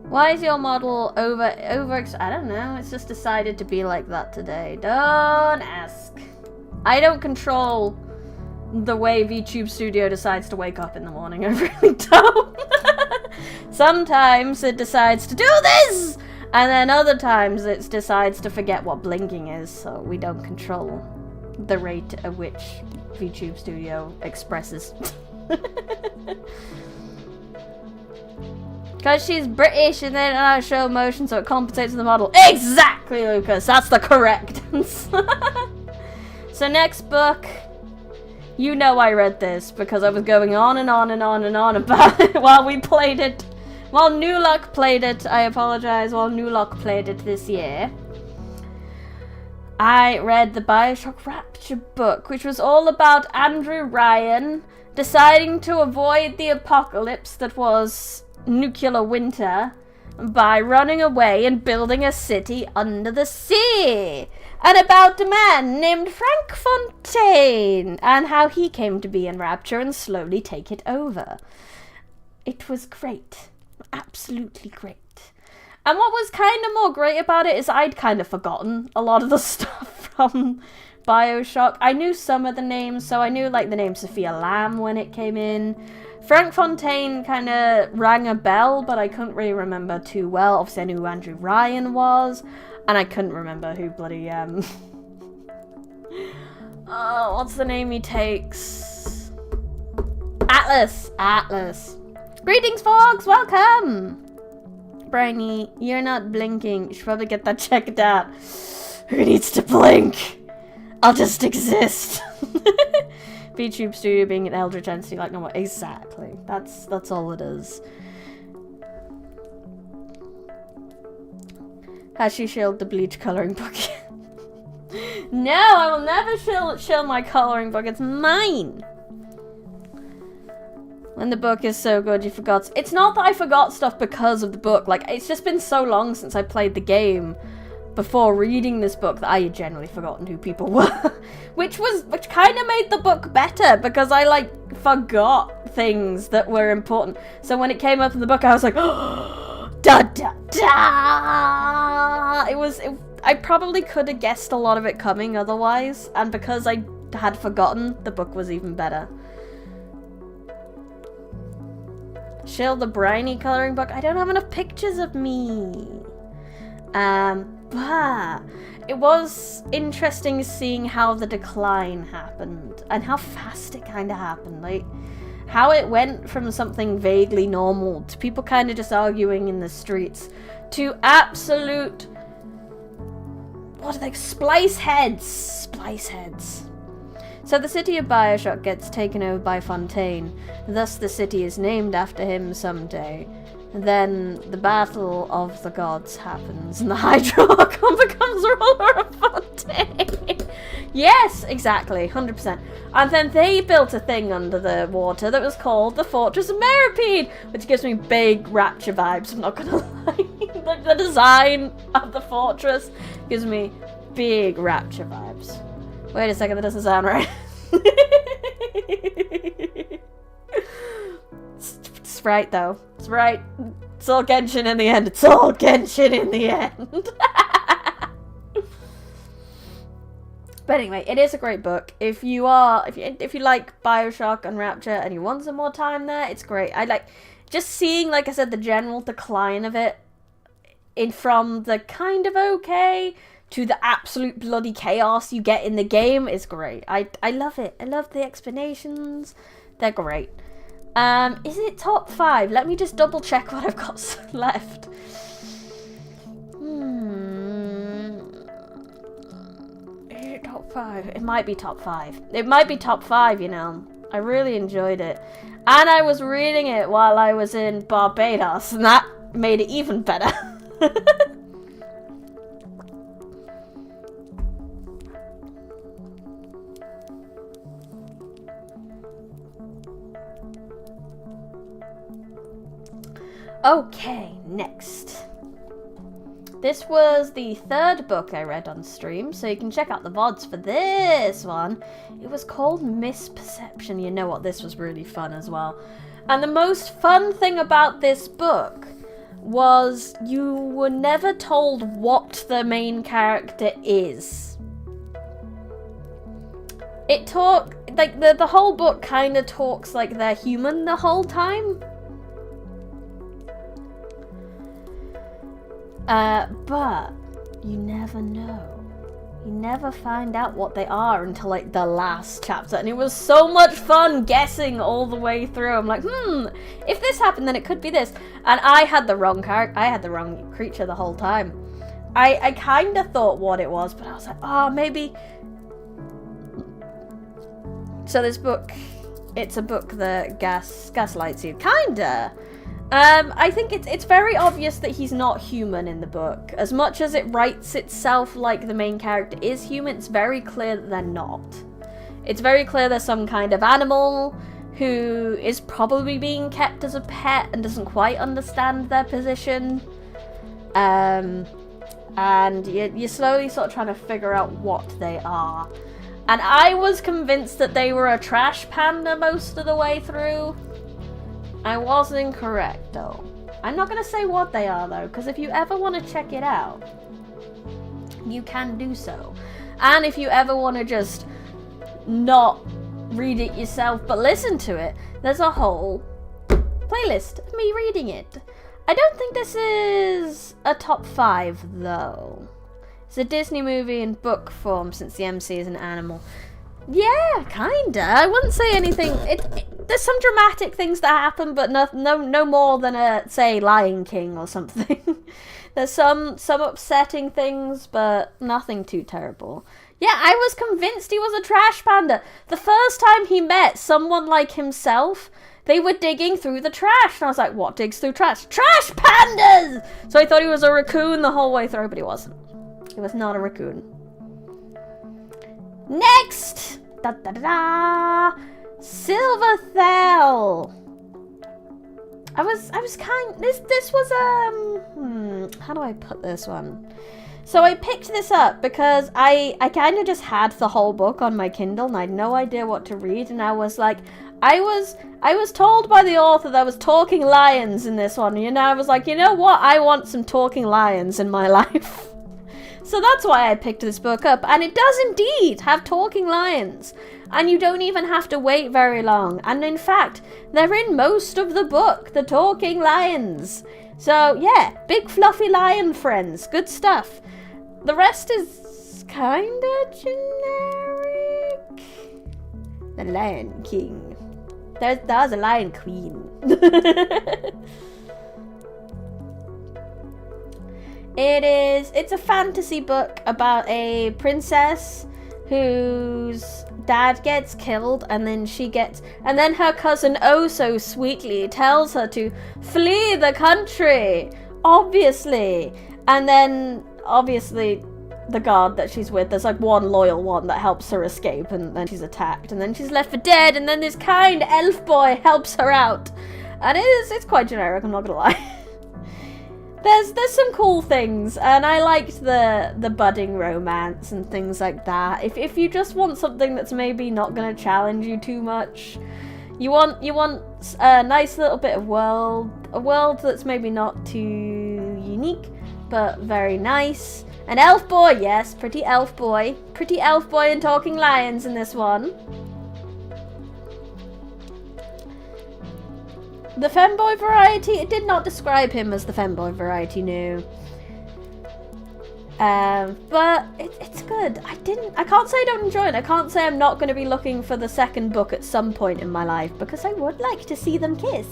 Why is your model over? I don't know. It's just decided to be like that today. Don't ask. I don't control the way VTube Studio decides to wake up in the morning. I really don't. Sometimes it decides to do this, and then other times it decides to forget what blinking is, so we don't control the rate at which VTube Studio expresses. Because she's British and they don't know how to show emotion, so it compensates for the model. Exactly, Lucas! That's the correct answer. So next book, you know I read this because I was going on and on and on and on about it while we played it. While New Luck played it, I apologize, while New Luck played it this year. I read the Bioshock Rapture book, which was all about Andrew Ryan deciding to avoid the apocalypse that was nuclear winter by running away and building a city under the sea, and about a man named Frank Fontaine and how he came to be in Rapture and slowly take it over. It was great. Absolutely great. And what was kind of more great about it is I'd kind of forgotten a lot of the stuff from Bioshock. I knew some of the names, so I knew like the name Sophia Lamb when it came in. Frank Fontaine kind of rang a bell, but I couldn't really remember too well. Obviously I knew who Andrew Ryan was, and I couldn't remember who bloody oh, what's the name he takes? Atlas. Greetings, folks! Welcome! Briny, you're not blinking. You should probably get that checked out. Who needs to blink? I'll just exist. VTube Studio being an eldritch entity, like no more. Exactly. That's all it is. Has she shilled the bleach colouring book? No, I will never shill my colouring book. It's mine. When the book is so good, you forgot. It's not that I forgot stuff because of the book. Like, it's just been so long since I played the game before reading this book that I had generally forgotten who people were. which kind of made the book better because I, like, forgot things that were important. So when it came up in the book, I was like, oh, da da da! I probably could have guessed a lot of it coming otherwise, and because I had forgotten, the book was even better. Shill the briny colouring book. I don't have enough pictures of me. But it was interesting seeing how the decline happened and how fast it kind of happened. Like, how it went from something vaguely normal to people kind of just arguing in the streets to absolute, what are they, splice heads. So the city of Bioshock gets taken over by Fontaine, thus the city is named after him someday. Then the Battle of the Gods happens and the Hydra-Archon becomes ruler of Fontaine. Yes, exactly, 100%. And then they built a thing under the water that was called the Fortress of Meripede, which gives me big Rapture vibes, I'm not gonna lie. The design of the fortress gives me big Rapture vibes. Wait a second, that doesn't sound right. It's right, though. It's right. It's all Genshin in the end. It's all Genshin in the end. But anyway, it is a great book. If you like Bioshock and Rapture and you want some more time there, it's great. I like just seeing, like I said, the general decline of it from the kind of okay to the absolute bloody chaos you get in the game is great. I love it. I love the explanations. They're great. Is it top 5? Let me just double check what I've got left. Is it top 5? It might be top 5. It might be top 5, you know. I really enjoyed it. And I was reading it while I was in Barbados, and that made it even better. Okay, next. This was the 3rd book I read on stream, so you can check out the VODs for this one. It was called Misperception. You know what, this was really fun as well. And the most fun thing about this book was you were never told what the main character is. It like, the whole book kind of talks like they're human the whole time. But you never know. You never find out what they are until, like, the last chapter. And it was so much fun guessing all the way through. I'm like, if this happened, then it could be this. And I had the wrong character. I had the wrong creature the whole time. I kind of thought what it was, but I was like, oh, maybe. So this book, it's a book that gaslights you. Kinda. I think it's very obvious that he's not human in the book. As much as it writes itself like the main character is human, it's very clear that they're not. It's very clear they're some kind of animal who is probably being kept as a pet and doesn't quite understand their position. And you're slowly sort of trying to figure out what they are. And I was convinced that they were a trash panda most of the way through. I was incorrect, though. I'm not going to say what they are, though, because if you ever want to check it out, you can do so. And if you ever want to just not read it yourself, but listen to it, there's a whole playlist of me reading it. I don't think this is a top 5, though. It's a Disney movie in book form, since the MC is an animal. Yeah, kinda. I wouldn't say anything. There's some dramatic things that happen, but no more than say Lion King or something. There's some upsetting things, but nothing too terrible. Yeah, I was convinced he was a trash panda. The first time he met someone like himself, they were digging through the trash. And I was like, what digs through trash? Trash pandas! So I thought he was a raccoon the whole way through, but he wasn't. He was not a raccoon. Next! Da da da da! Silverthell! I was this was how do I put this one? So I picked this up because I kind of just had the whole book on my Kindle and I had no idea what to read, and I was like, I was told by the author there was talking lions in this one, and I was like, you know what, I want some talking lions in my life. So that's why I picked this book up, and it does indeed have talking lions. And you don't even have to wait very long. And in fact, they're in most of the book, the talking lions. So yeah, big fluffy lion friends, good stuff. The rest is kinda generic. The Lion King. There's a Lion Queen. It's a fantasy book about a princess whose dad gets killed, and then her cousin oh so sweetly tells her to flee the country, obviously. And then obviously the guard that she's with, there's like one loyal one that helps her escape, and then she's attacked, and then she's left for dead, and then this kind elf boy helps her out. And it's quite generic, I'm not gonna lie. There's some cool things, and I liked the budding romance and things like that. If you just want something that's maybe not going to challenge you too much, you want a nice little bit of a world that's maybe not too unique, but very nice. An elf boy, yes, pretty elf boy and talking lions in this one. The femboy variety, it did not describe him as the femboy variety, no. But it's good. I can't say I don't enjoy it. I can't say I'm not going to be looking for the second book at some point in my life, because I would like to see them kiss.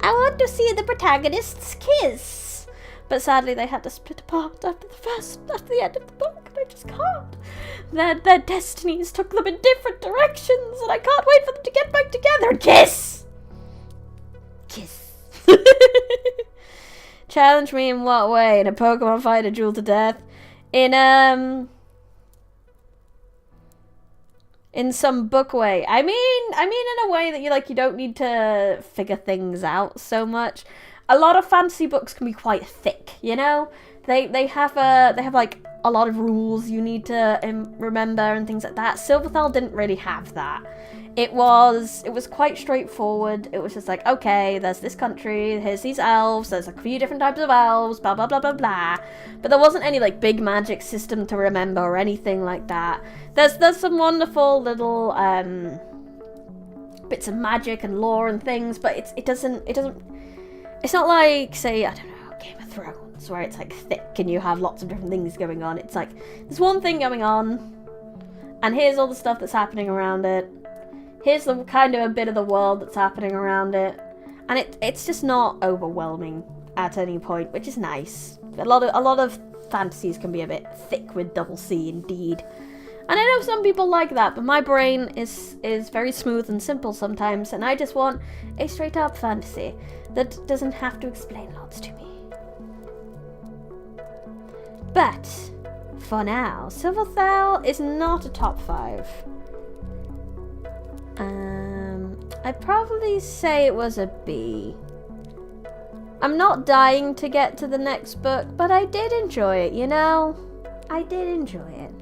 I want to see the protagonists kiss. But sadly they had to split apart after the end of the book, and I just can't. Their destinies took them in different directions, and I can't wait for them to get back together and kiss! Kiss. Challenge me in what way? In a Pokemon fight, a duel to death? In some book way. I mean in a way that you don't need to figure things out so much. A lot of fantasy books can be quite thick, you know? They have like a lot of rules you need to remember and things like that. Silverthell didn't really have that. It was quite straightforward. It was just like, okay, there's this country, here's these elves, there's a few different types of elves, blah blah blah blah blah. But there wasn't any like big magic system to remember or anything like that. There's some wonderful little bits of magic and lore and things, but it's not like, say, I don't know, Game of Thrones, where it's like thick and you have lots of different things going on. It's like there's one thing going on, and here's all the stuff that's happening around it. Here's the kind of a bit of the world that's happening around it, and it's just not overwhelming at any point, which is nice. A lot of fantasies can be a bit thick with double C, indeed. And I know some people like that, but my brain is very smooth and simple sometimes, and I just want a straight up fantasy that doesn't have to explain lots to me. But for now, Silverthell is not a top 5. I'd probably say it was a B. I'm not dying to get to the next book, but I did enjoy it, you know? I did enjoy it.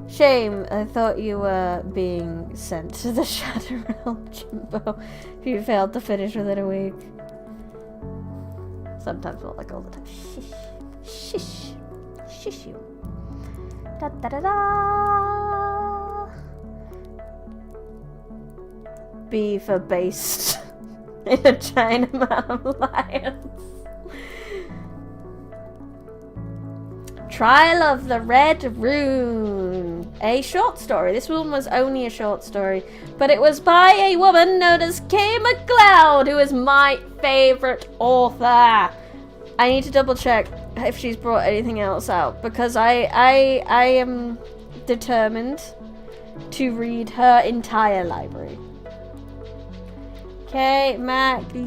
Shame, I thought you were being sent to the Shadow Realm, Jimbo, if you failed to finish within a week. Sometimes, not like all the time. Shish. Shish. Shish you. Da da da da. B for based in a Chinaman alliance. Trial of the Red Rune. A short story. This one was only a short story, but it was by a woman known as Kay MacLeod, who is my favourite author. I need to double check if she's brought anything else out, because I am determined to read her entire library. Okay, MacLeod.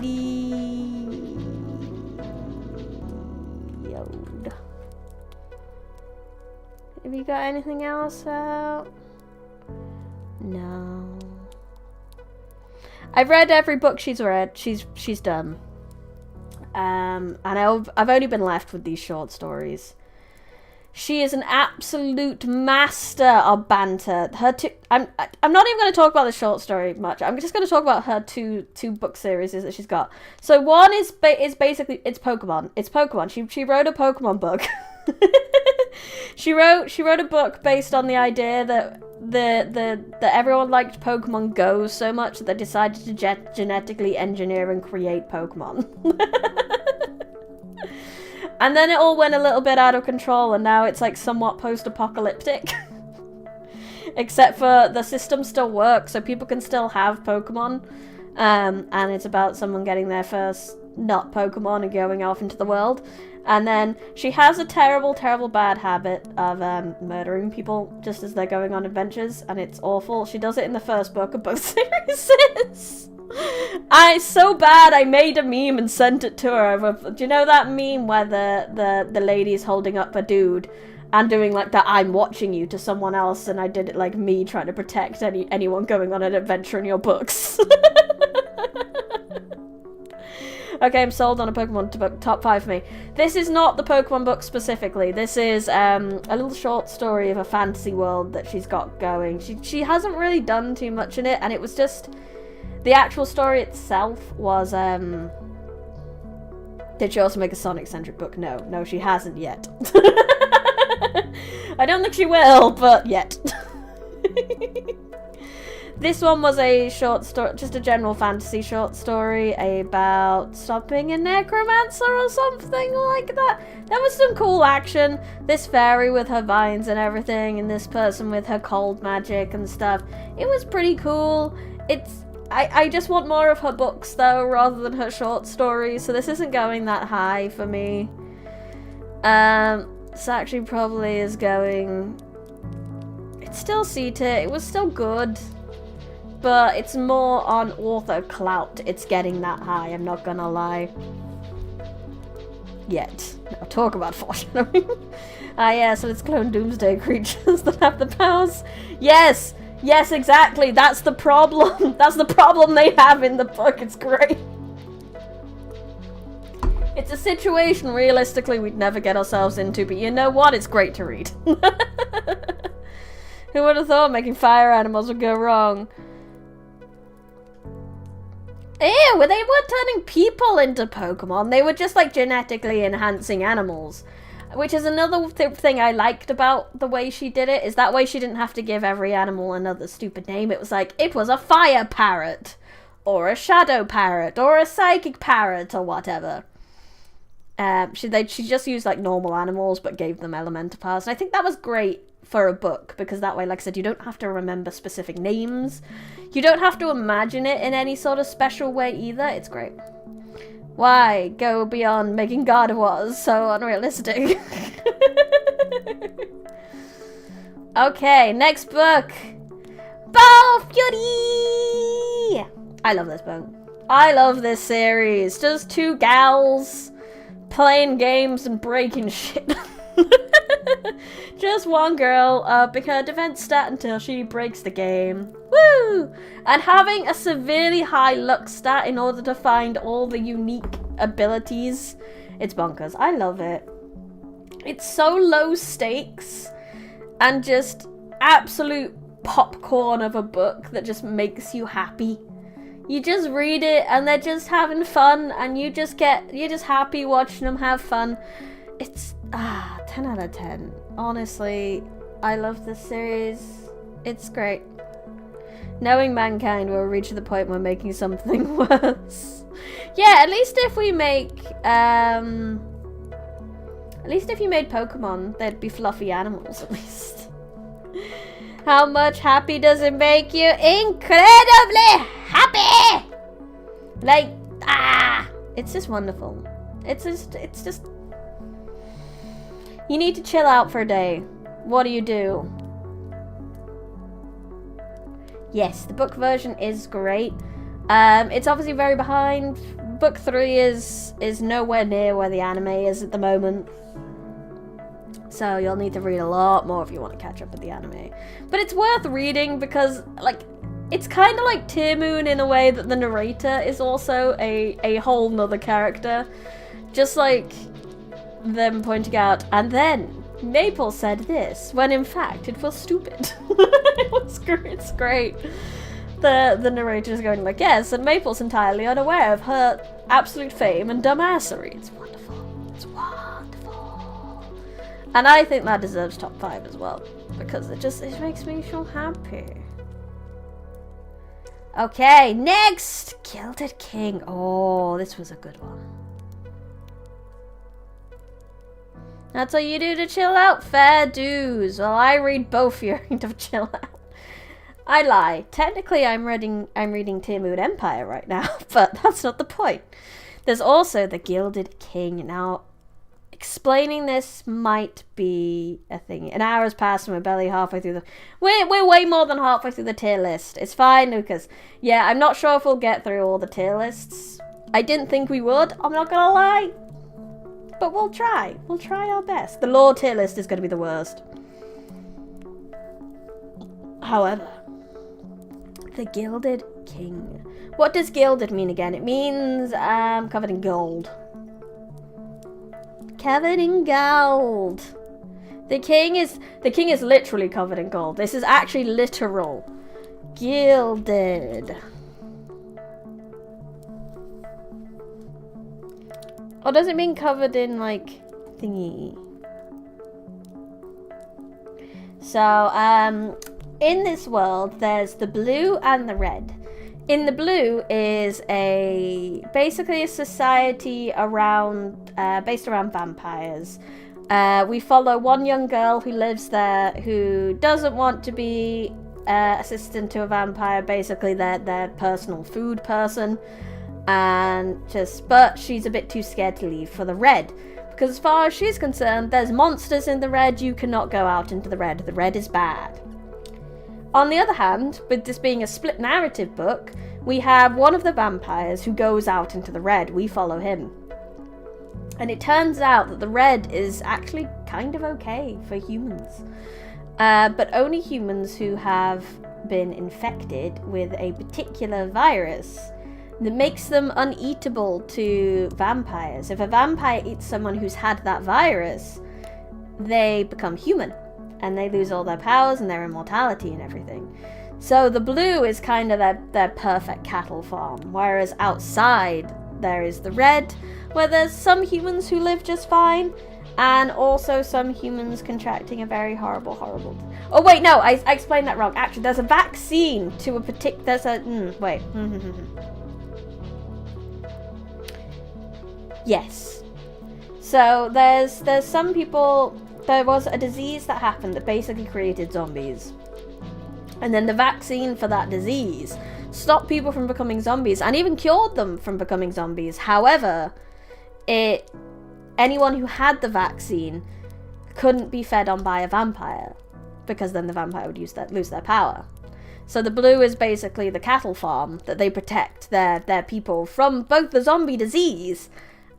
Have you got anything else out? No. I've read every book she's read. She's done. And I've only been left with these short stories. She is an absolute master of banter. I'm not even going to talk about the short story much. I'm just going to talk about her two book series that she's got. So one is basically it's Pokemon. It's Pokemon. She wrote a Pokemon book. she wrote a book based on the idea that that everyone liked Pokemon Go so much that they decided to genetically engineer and create Pokemon. And then it all went a little bit out of control, and now it's like somewhat post-apocalyptic. Except for the system still works, so people can still have Pokemon. And it's about someone getting their first not Pokemon and going off into the world. And then she has a terrible, terrible bad habit of murdering people just as they're going on adventures, and it's awful. She does it in the first book of both series. It's so bad I made a meme and sent it to her. Do you know that meme where the lady's holding up a dude and doing like that I'm watching you to someone else, and I did it like me trying to protect anyone going on an adventure in your books. Okay, I'm sold on a Pokemon book. Top 5 for me. This is not the Pokemon book specifically. This is a little short story of a fantasy world that she's got going. She hasn't really done too much in it, and it was just... The actual story itself was, Did she also make a Sonic-centric book? No, she hasn't yet. I don't think she will, but yet. This one was a short story, just a general fantasy short story about stopping a necromancer or something like that. There was some cool action. This fairy with her vines and everything, and this person with her cold magic and stuff. It was pretty cool. I just want more of her books, though, rather than her short stories, so this isn't going that high for me. This actually probably is going... It's still C-tier, it was still good, but it's more on author clout. It's getting that high, I'm not gonna lie. Yet. Now talk about foreshadowing. Yeah, so it's clone doomsday creatures that have the powers. Yes! Yes, exactly. That's the problem. That's the problem they have in the book. It's great. It's a situation, realistically, we'd never get ourselves into, but you know what? It's great to read. Who would have thought making fire animals would go wrong? Ew, they weren't turning people into Pokemon. They were just, like, genetically enhancing animals. Which is another thing I liked about the way she did it, is that way she didn't have to give every animal another stupid name. It was like, it was a fire parrot, or a shadow parrot, or a psychic parrot, or whatever. She just used like normal animals, but gave them elemental powers. And I think that was great for a book, because that way, like I said, you don't have to remember specific names. You don't have to imagine it in any sort of special way either. It's great. Why go beyond making Gardevoirs so unrealistic? Okay, next book. Ball Fury! I love this book. I love this series. Just two gals playing games and breaking shit. Just one girl upping her defense stat until she breaks the game. Woo! And having a severely high luck stat in order to find all the unique abilities. It's bonkers. I love it. It's so low stakes and just absolute popcorn of a book that just makes you happy. You just read it and they're just having fun, and you're just happy watching them have fun. It's 10 out of 10. Honestly, I love this series. It's great. Knowing mankind will reach the point where making something worse. Yeah, at least if we make at least if you made Pokemon, they'd be fluffy animals at least. How much happy does it make you? Incredibly happy! Like, it's just wonderful. It's just you need to chill out for a day. What do you do? Yes, the book version is great. It's obviously very behind. Book 3 is nowhere near where the anime is at the moment. So you'll need to read a lot more if you want to catch up with the anime. But it's worth reading because, like, it's kind of like Tear Moon in a way that the narrator is also a whole nother character. Just like them pointing out, and then Maple said this, when in fact it was stupid. It's great. The narrator is going like, yes, and Maple's entirely unaware of her absolute fame and dumbassery. It's wonderful. It's wonderful. And I think that deserves top 5 as well, because it makes me feel happy. Okay, next! Gilded King. Oh, this was a good one. That's all you do to chill out? Fair dues. Well, I read both your to chill out. I lie. Technically, I'm reading Tear Moon Empire right now, but that's not the point. There's also the Gilded King. Now, explaining this might be a thing. An hour has passed and we're barely halfway through the... We're way more than halfway through the tier list. It's fine, Lucas. Yeah, I'm not sure if we'll get through all the tier lists. I didn't think we would, I'm not gonna lie. But we'll try. We'll try our best. The lore tier list is going to be the worst. However, the Gilded King. What does gilded mean again? It means covered in gold. Covered in gold. The king is literally covered in gold. This is actually literal. Gilded. Or does it mean covered in, like, thingy? So, in this world, there's the blue and the red. In the blue is basically a society around, based around vampires. We follow one young girl who lives there who doesn't want to be assistant to a vampire, basically their personal food person. But she's a bit too scared to leave for the red. Because as far as she's concerned, there's monsters in the red, you cannot go out into the red. The red is bad. On the other hand, with this being a split narrative book, we have one of the vampires who goes out into the red. We follow him. And it turns out that the red is actually kind of okay for humans. But only humans who have been infected with a particular virus that makes them uneatable to vampires. If a vampire eats someone who's had that virus, they become human. And they lose all their powers and their immortality and everything. So the blue is kind of their perfect cattle farm. Whereas outside, there is the red, where there's some humans who live just fine, and also some humans contracting a very horrible... Oh wait, no, I explained that wrong. Actually, there's a vaccine to a particular... wait. Yes. So there's some people... There was a disease that happened that basically created zombies. And then the vaccine for that disease stopped people from becoming zombies and even cured them from becoming zombies. However, anyone who had the vaccine couldn't be fed on by a vampire, because then the vampire would lose their power. So the blue is basically the cattle farm that they protect their people from both the zombie disease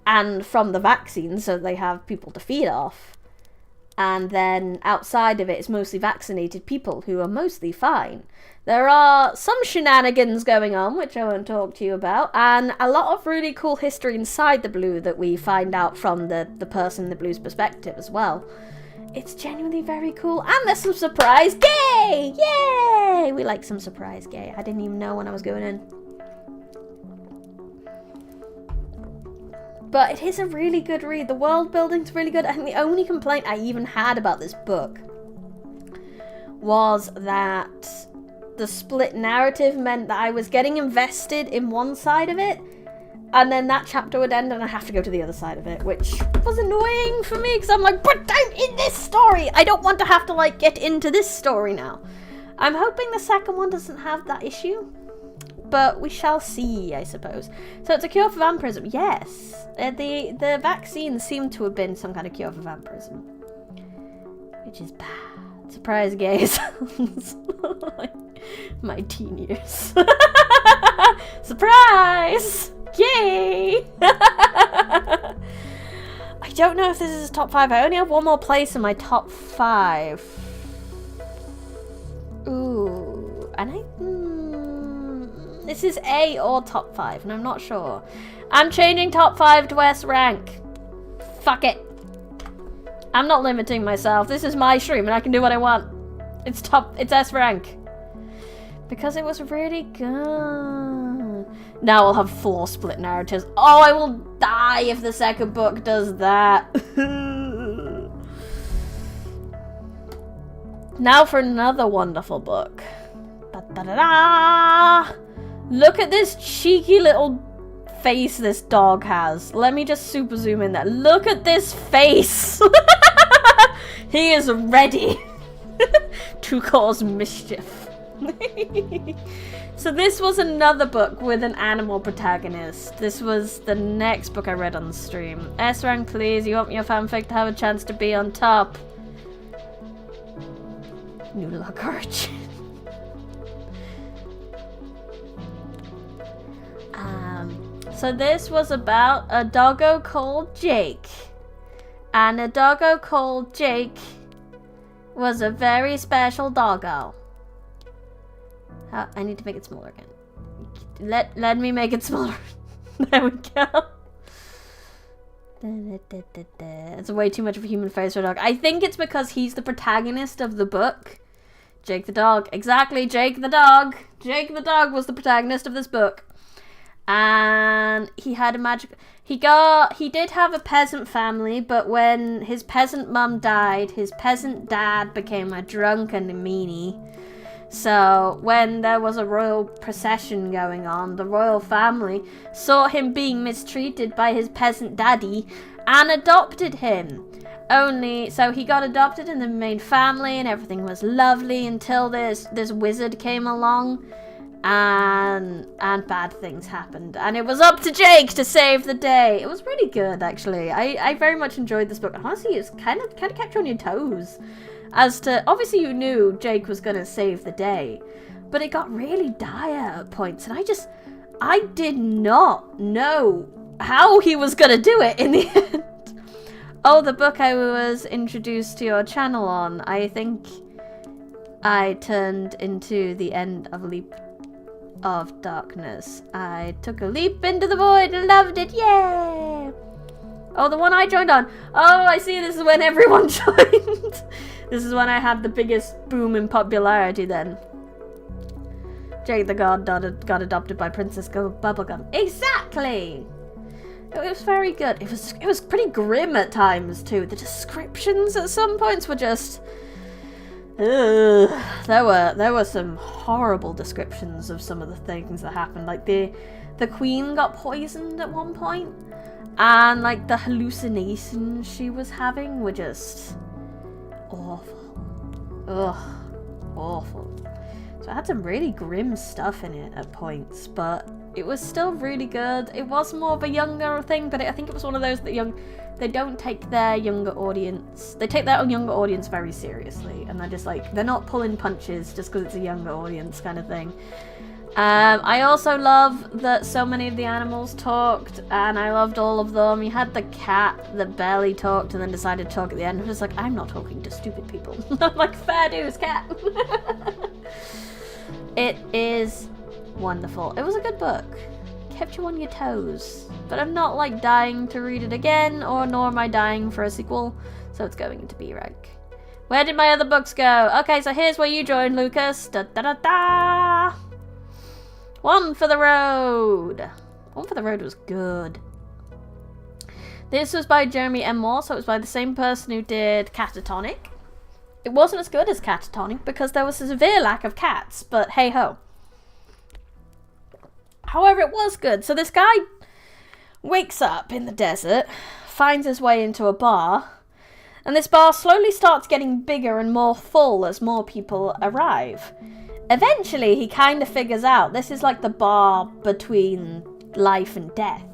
and from the vaccine, so they have people to feed off. And then outside of it, it's mostly vaccinated people who are mostly fine. There are some shenanigans going on, which I won't talk to you about, and a lot of really cool history inside the blue that we find out from the person in the blue's perspective as well. It's genuinely very cool, and there's some surprise gay! Yay! We like some surprise gay. I didn't even know when I was going in. But it is a really good read. The world building's really good. I think the only complaint I even had about this book was that the split narrative meant that I was getting invested in one side of it, and then that chapter would end and I'd have to go to the other side of it, which was annoying for me because I'm like, but I'm in this story! I don't want to have to, like, get into this story now. I'm hoping the second one doesn't have that issue. But we shall see, I suppose. So it's a cure for vampirism. Yes. The vaccine seemed to have been some kind of cure for vampirism. Which is bad. Surprise gays. My teen years. Surprise guys! Yay! I don't know if this is top 5. I only have one more place in my top 5. Ooh, and this is A or top 5, and I'm not sure. I'm changing top 5 to S rank. Fuck it. I'm not limiting myself. This is my stream, and I can do what I want. It's S rank. Because it was really good. Now I'll have 4 split narratives. Oh, I will die if the second book does that. Now for another wonderful book. Da-da-da-da! Look at this cheeky little face this dog has. Let me just super zoom in there. Look at this face. He is ready to cause mischief. So this was another book with an animal protagonist. This was the next book I read on the stream. S rank, please. You want your fanfic to have a chance to be on top. New luck arch. So this was about a doggo called Jake. And a doggo called Jake was a very special doggo. I need to make it smaller again. Let me make it smaller. There we go. It's way too much of a human face for a dog. I think it's because he's the protagonist of the book. Jake the dog. Exactly, Jake the dog. Jake the dog was the protagonist of this book. And he had a magic... He did have a peasant family, but when his peasant mum died, his peasant dad became a drunk and a meanie. So when there was a royal procession going on, the royal family saw him being mistreated by his peasant daddy and adopted him. So he got adopted in the main family and everything was lovely until this wizard came along and bad things happened. And it was up to Jake to save the day. It was really good, actually. I very much enjoyed this book. Honestly, it's kind of kept you on your toes. As to, obviously you knew Jake was going to save the day, but it got really dire at points, and I did not know how he was going to do it in the end. Oh, the book I was introduced to your channel on, I think I turned into the end of Leap of Darkness. I took a leap into the void and loved it, yay! Oh, the one I joined on. Oh, I see, this is when everyone joined. This is when I had the biggest boom in popularity then. Jake the God got adopted by Princess Bubblegum. Exactly! It was very good. It was pretty grim at times too. The descriptions at some points were just... Ugh. There were some horrible descriptions of some of the things that happened. Like the queen got poisoned at one point, and like the hallucinations she was having were just... awful. Ugh. Awful. So it had some really grim stuff in it at points, but it was still really good. It was more of a younger thing, but I think it was one of those that they don't take their younger audience. They take their own younger audience very seriously, and they're just like, they're not pulling punches just because it's a younger audience kind of thing. I also love that so many of the animals talked, and I loved all of them. You had the cat that barely talked and then decided to talk at the end. It was like, I'm not talking to stupid people. I'm like, fair dues, cat. It is wonderful. It was a good book. Kept you on your toes. But I'm not like dying to read it again, nor am I dying for a sequel, so it's going into B rank. Where did my other books go? Okay, so here's where you join, Lucas. Da da da da! One for the Road. One for the Road was good. This was by Jeremy M. Moore, so it was by the same person who did Catatonic. It wasn't as good as Catatonic because there was a severe lack of cats, but hey ho. However, it was good. So this guy wakes up in the desert, finds his way into a bar, and this bar slowly starts getting bigger and more full as more people arrive. Eventually, he kind of figures out this is like the bar between life and death.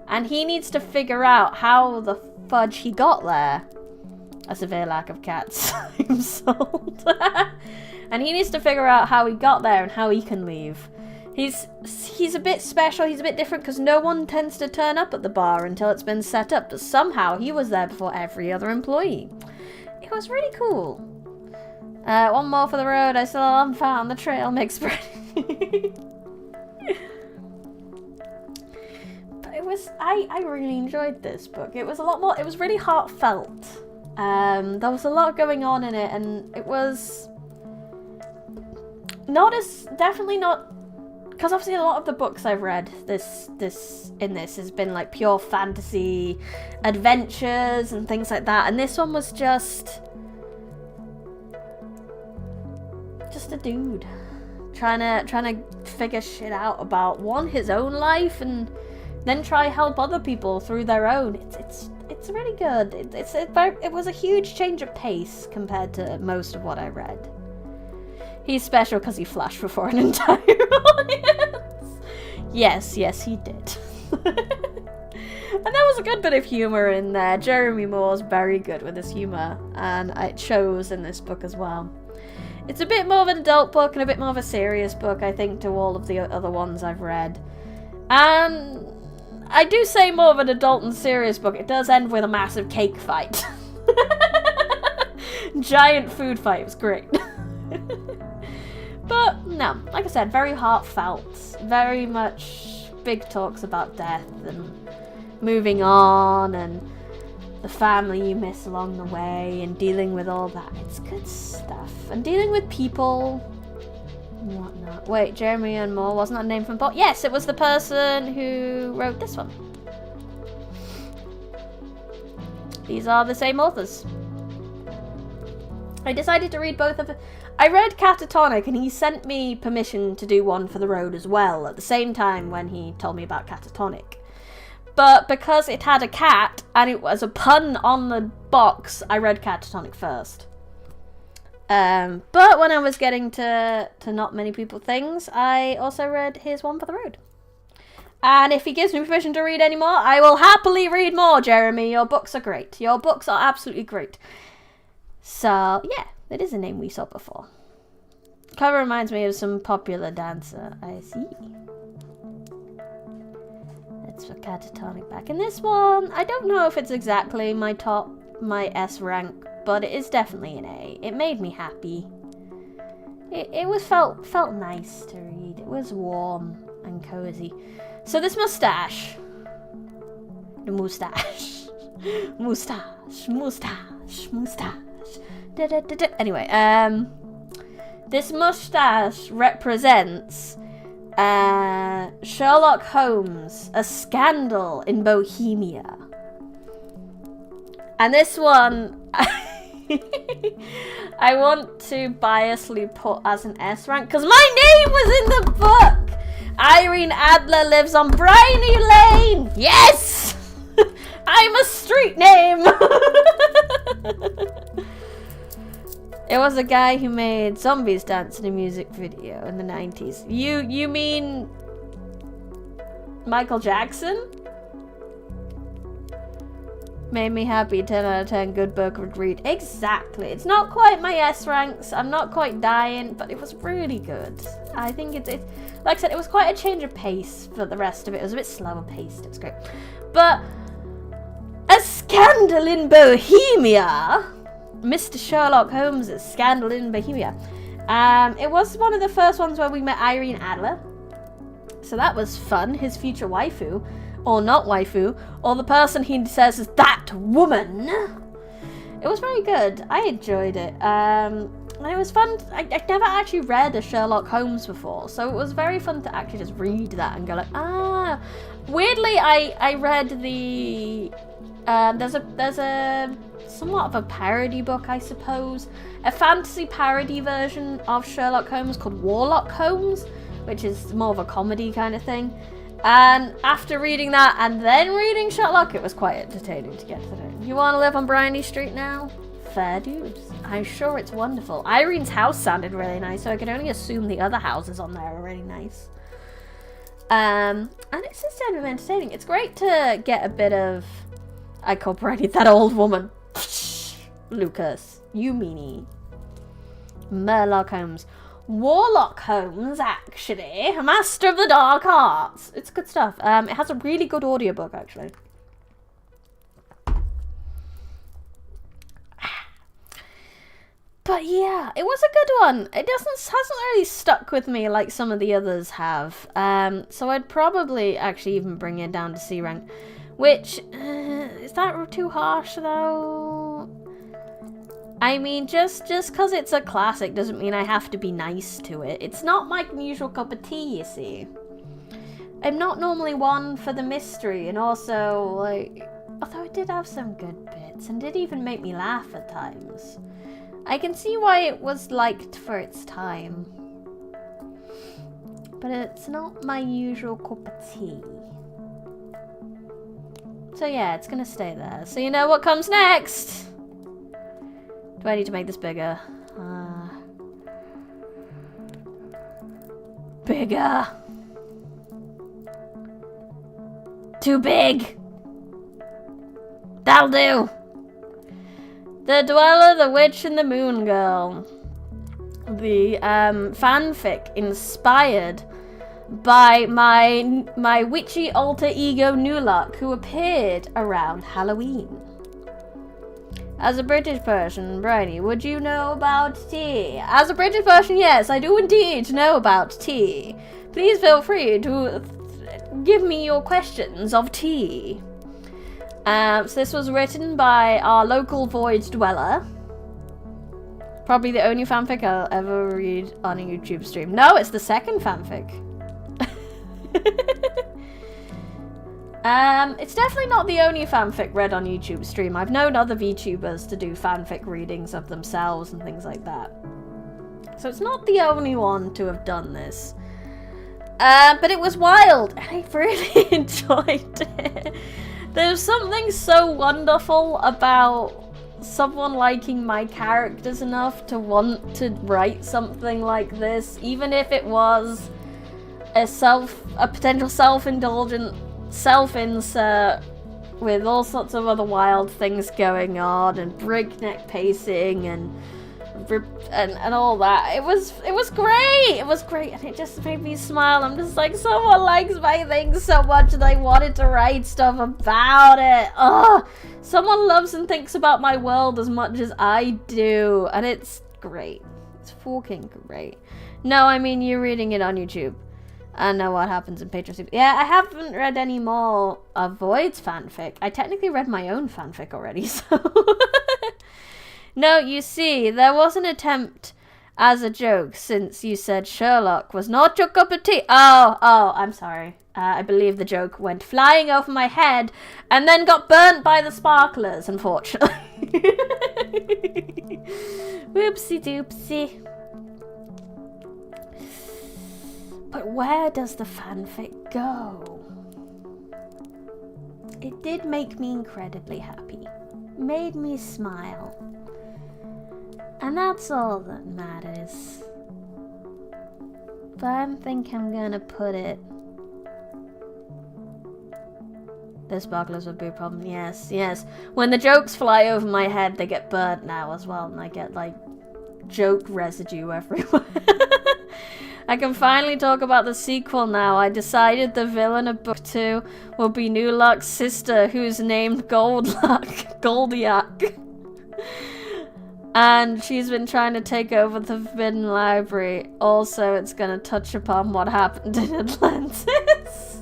And he needs to figure out how the fudge he got there. A severe lack of cats, I'm sold. And he needs to figure out how he got there and how he can leave. He's a bit special, he's a bit different, because no one tends to turn up at the bar until it's been set up, but somehow he was there before every other employee. It was really cool. One more for the road, I still haven't found the trail mix spread. But it was, I really enjoyed this book. It was a lot more, it was really heartfelt. There was a lot going on in it, and it was definitely not, because obviously a lot of the books I've read this has been like pure fantasy adventures and things like that, and this one was just a dude trying to figure shit out about his own life, and then try help other people through their own. It's really good. It was a huge change of pace compared to most of what I read. He's special because he flashed before an entire audience. Yes, he did. And there was a good bit of humour in there. Jeremy Moore's very good with his humour, and it shows in this book as well. It's a bit more of an adult book and a bit more of a serious book, I think, to all of the other ones I've read. And I do say more of an adult and serious book. It does end with a massive cake fight. Giant food fight. It was great. But no, like I said, very heartfelt, very much big talks about death and moving on and the family you miss along the way and dealing with all that. It's good stuff. And dealing with people and whatnot. Wait, Jeremy and Moore, wasn't that a name from Bot? Yes, it was the person who wrote this one. These are the same authors. I decided to read both of them. I read Catatonic, and he sent me permission to do one for the road as well at the same time when he told me about Catatonic. But because it had a cat and it was a pun on the box, I read Catatonic first. But when I was getting to not many people things, I also read his one for the road. And if he gives me permission to read any more, I will happily read more, Jeremy. Your books are great. Your books are absolutely great. So, yeah, that is a name we saw before. Cover reminds me of some popular dancer. I see. Let's put Catatonic back in this one. I don't know if it's exactly my S rank, but it is definitely an A. It made me happy. It was felt nice to read. It was warm and cozy. So this mustache. The mustache. Mustache. Anyway, this mustache represents Sherlock Holmes, a scandal in Bohemia. And this one, I want to biasly put as an S rank, because my name was in the book! Irene Adler lives on Briny Lane! Yes! I'm a street name! It was a guy who made zombies dance in a music video in the 90s. You mean Michael Jackson? Made me happy, 10 out of 10, good book, would read. Exactly. It's not quite my S ranks. I'm not quite dying, but it was really good. I think it's like I said, it was quite a change of pace for the rest of it. It was a bit slower paced. It was great. But a scandal in Bohemia. Mr. Sherlock Holmes' Scandal in Bohemia. It was one of the first ones where we met Irene Adler. So that was fun. His future waifu. Or not waifu. Or the person he says is that woman. It was very good. I enjoyed it. And it was fun. I'd never actually read a Sherlock Holmes before. So it was very fun to actually just read that and go like, ah. Weirdly, I read the... there's a somewhat of a parody book, I suppose. A fantasy parody version of Sherlock Holmes called Warlock Holmes, which is more of a comedy kind of thing. And after reading that and then reading Sherlock, it was quite entertaining to get to know. You want to live on Bryony Street now? Fair dues. I'm sure it's wonderful. Irene's house sounded really nice, so I can only assume the other houses on there are really nice. And it's just kind of entertaining. It's great to get a bit of... I call Bryony that old woman. Lucas, you meanie. Sherlock Holmes. Warlock Holmes, actually. A master of the dark arts. It's good stuff. It has a really good audiobook, actually. But yeah, it was a good one. It hasn't really stuck with me like some of the others have. So I'd probably actually even bring it down to C rank. Which, is that too harsh though? I mean, just because it's a classic doesn't mean I have to be nice to it. It's not my usual cup of tea, you see. I'm not normally one for the mystery, and also, like, although it did have some good bits, and did even make me laugh at times. I can see why it was liked for its time. But it's not my usual cup of tea. So yeah, it's gonna stay there. So you know what comes next? Do I need to make this bigger? Bigger! Too big! That'll do! The Dweller, the Witch, and the Moon Girl. The fanfic inspired by my witchy alter ego Nulak, who appeared around Halloween. As a British person, Bryony, would you know about tea? As a British person, yes, I do indeed know about tea. Please feel free to give me your questions of tea. So this was written by our local Void Dweller. Probably the only fanfic I'll ever read on a YouTube stream. No, it's the second fanfic. It's definitely not the only fanfic read on YouTube stream. I've known other VTubers to do fanfic readings of themselves and things like that. So it's not the only one to have done this. But it was wild, and I really enjoyed it. There's something so wonderful about someone liking my characters enough to want to write something like this, even if it was a potential self-indulgent self-insert with all sorts of other wild things going on and breakneck pacing and all that. It was great. It was great, and it just made me smile. I'm just like, someone likes my things so much and I wanted to write stuff about it. Oh, someone loves and thinks about my world as much as I do, and it's great. It's fucking great. No, I mean, you're reading it on YouTube. I know what happens in Patreon. Yeah, I haven't read any more of Void's fanfic. I technically read my own fanfic already, so... No, you see, there was an attempt as a joke, since you said Sherlock was not your cup of tea. Oh, I'm sorry. I believe the joke went flying over my head and then got burnt by the sparklers, unfortunately. Whoopsie doopsie. But where does the fanfic go? It did make me incredibly happy. Made me smile. And that's all that matters. But I think I'm gonna put it... The sparklers would be a problem, yes. When the jokes fly over my head, they get burnt now as well, and I get, like, joke residue everywhere. I can finally talk about the sequel now. I decided the villain of book 2 will be Nulak's sister, who's named Goldiak. And she's been trying to take over the Forbidden Library. Also, it's going to touch upon what happened in Atlantis.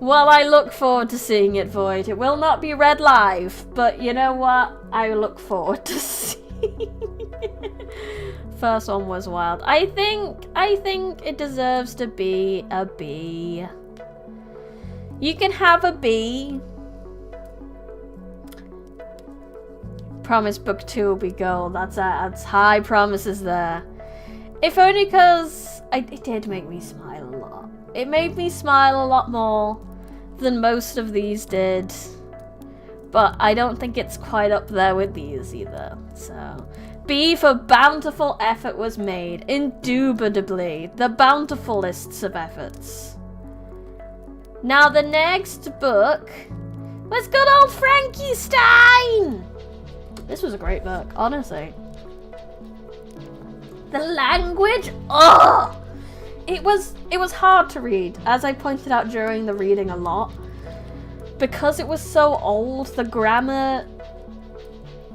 Well, I look forward to seeing it, Void. It will not be read live, but you know what? I look forward to seeing it. First one was wild. I think it deserves to be a B. You can have a B. Promise book 2 will be gold. That's high promises there. If only because it did make me smile a lot. It made me smile a lot more than most of these did. But I don't think it's quite up there with these either. So, B for bountiful effort was made. Indubitably. The bountifullest of efforts. Now the next book was good old Frankenstein! This was a great book, honestly. The language, oh! It was hard to read, as I pointed out during the reading a lot. Because it was so old, the grammar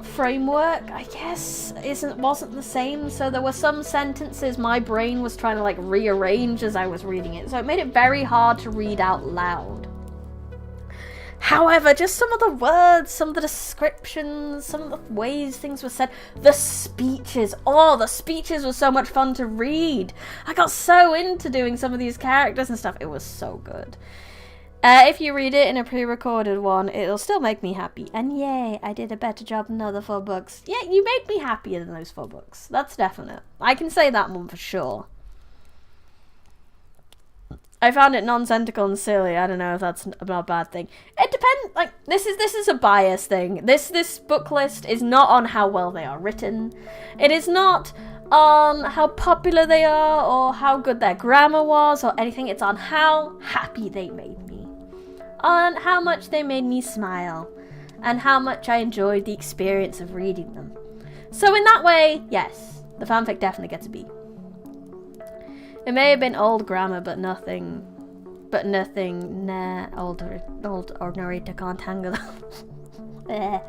framework, I guess, wasn't the same. So there were some sentences my brain was trying to like rearrange as I was reading it. So it made it very hard to read out loud. However, just some of the words, some of the descriptions, some of the ways things were said, the speeches, the speeches were so much fun to read. I got so into doing some of these characters and stuff. It was so good. If you read it in a pre-recorded one, it'll still make me happy. And yay, I did a better job than the other 4 books. Yeah, you made me happier than those 4 books. That's definite. I can say that one for sure. I found it nonsensical and silly. I don't know if that's not a bad thing. It depends. Like, this is a bias thing. This book list is not on how well they are written. It is not on how popular they are or how good their grammar was or anything. It's on how happy they made me. On how much they made me smile. And how much I enjoyed the experience of reading them. So in that way, yes, the fanfic definitely gets a B. It may have been old grammar, but nothing, old narrator can't handle that.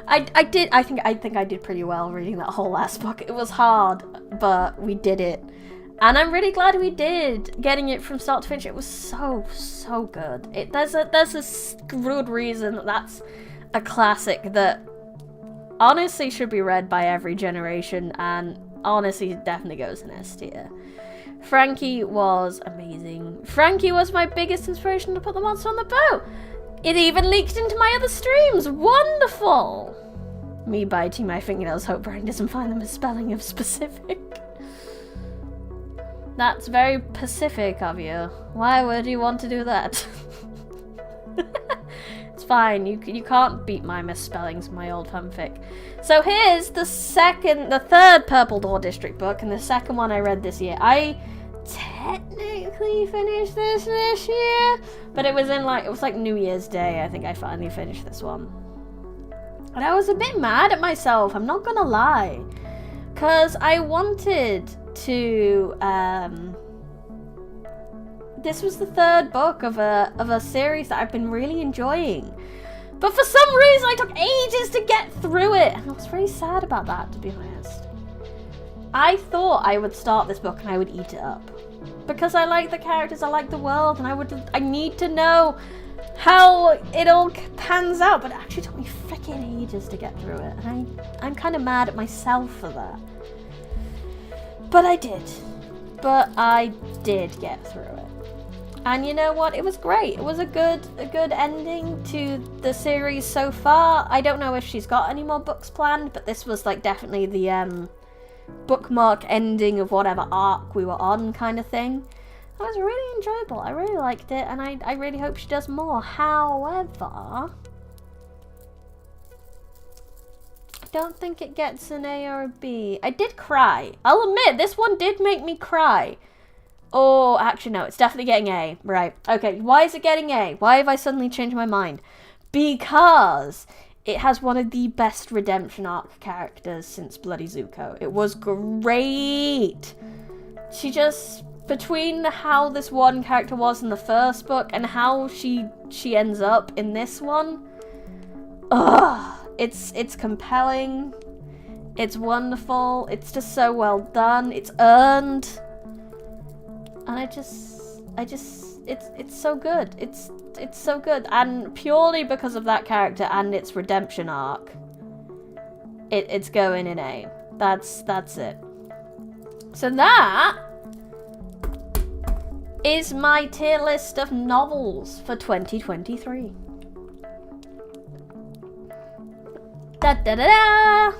I think I did pretty well reading that whole last book. It was hard, but we did it. And I'm really glad we did, getting it from start to finish. It was so good. There's a good reason that's a classic that honestly should be read by every generation, and honestly definitely goes in S tier. Frankie was amazing. Frankie was my biggest inspiration to put the monster on the boat. It even leaked into my other streams. Wonderful! Me biting my fingernails, hope Brian doesn't find the misspelling of specific. That's very Pacific of you. Why would you want to do that? It's fine, you can't beat my misspellings of my old fanfic. So here's the third Purple Door District book, and the second one I read this year. I technically finished this year, but it was like New Year's Day, I think I finally finished this one. And I was a bit mad at myself, I'm not gonna lie. Because I wanted to, this was the third book of a series that I've been really enjoying. But for some reason I took ages to get through it, and I was very sad about that, to be honest. I thought I would start this book and I would eat it up. Because I like the characters, I like the world, and I need to know how it all pans out, but it actually took me freaking ages to get through it, and I'm kind of mad at myself for that. But I did get through it. And you know what? It was great. It was a good ending to the series so far. I don't know if she's got any more books planned, but this was like definitely the bookmark ending of whatever arc we were on kind of thing. It was really enjoyable. I really liked it, and I really hope she does more. However, I don't think it gets an A or a B. I did cry. I'll admit, this one did make me cry. Oh, actually, no, it's definitely getting A. Right. Okay, why is it getting A? Why have I suddenly changed my mind? Because it has one of the best redemption arc characters since Bloody Zuko. It was great. She just, between how this one character was in the first book and how she ends up in this one, it's compelling. It's wonderful. It's just so well done. It's earned. And it's so good. It's so good. And purely because of that character and its redemption arc, it's going in A. That's it. So that is my tier list of novels for 2023. Da da da da!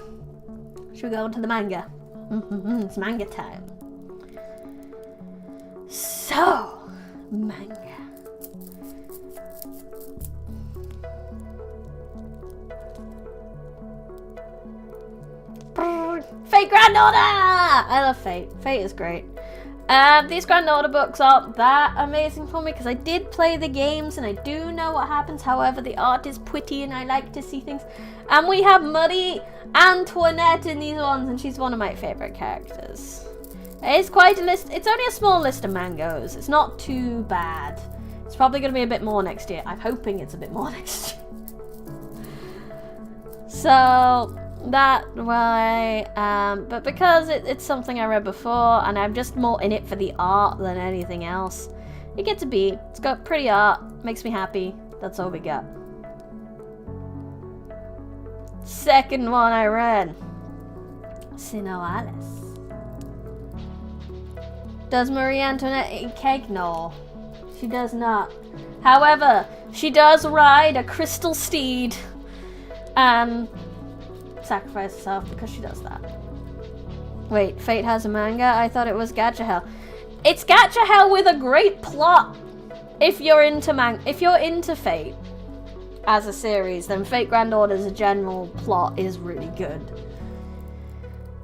Should we go on to the manga? It's manga time. So, manga. Fate Grand Order! I love Fate. Fate is great. These granddaughter books aren't that amazing for me because I did play the games and I do know what happens. However, the art is pretty and I like to see things. And we have Marie Antoinette in these ones, and she's one of my favourite characters. It's quite a list. It's only a small list of mangoes. It's not too bad. It's probably going to be a bit more next year. I'm hoping it's a bit more next year. So that way, but because it's something I read before and I'm just more in it for the art than anything else, it gets a B. It's got pretty art, makes me happy. That's all we got. Second one I read, Alice. Does Marie Antoinette eat cake? No, she does not. However, she does ride a crystal steed and sacrifice herself because she does that. Wait, Fate has a manga? I thought it was Gacha Hell. It's Gacha Hell with a great plot. If you're into Fate as a series, then Fate Grand Order's general plot is really good.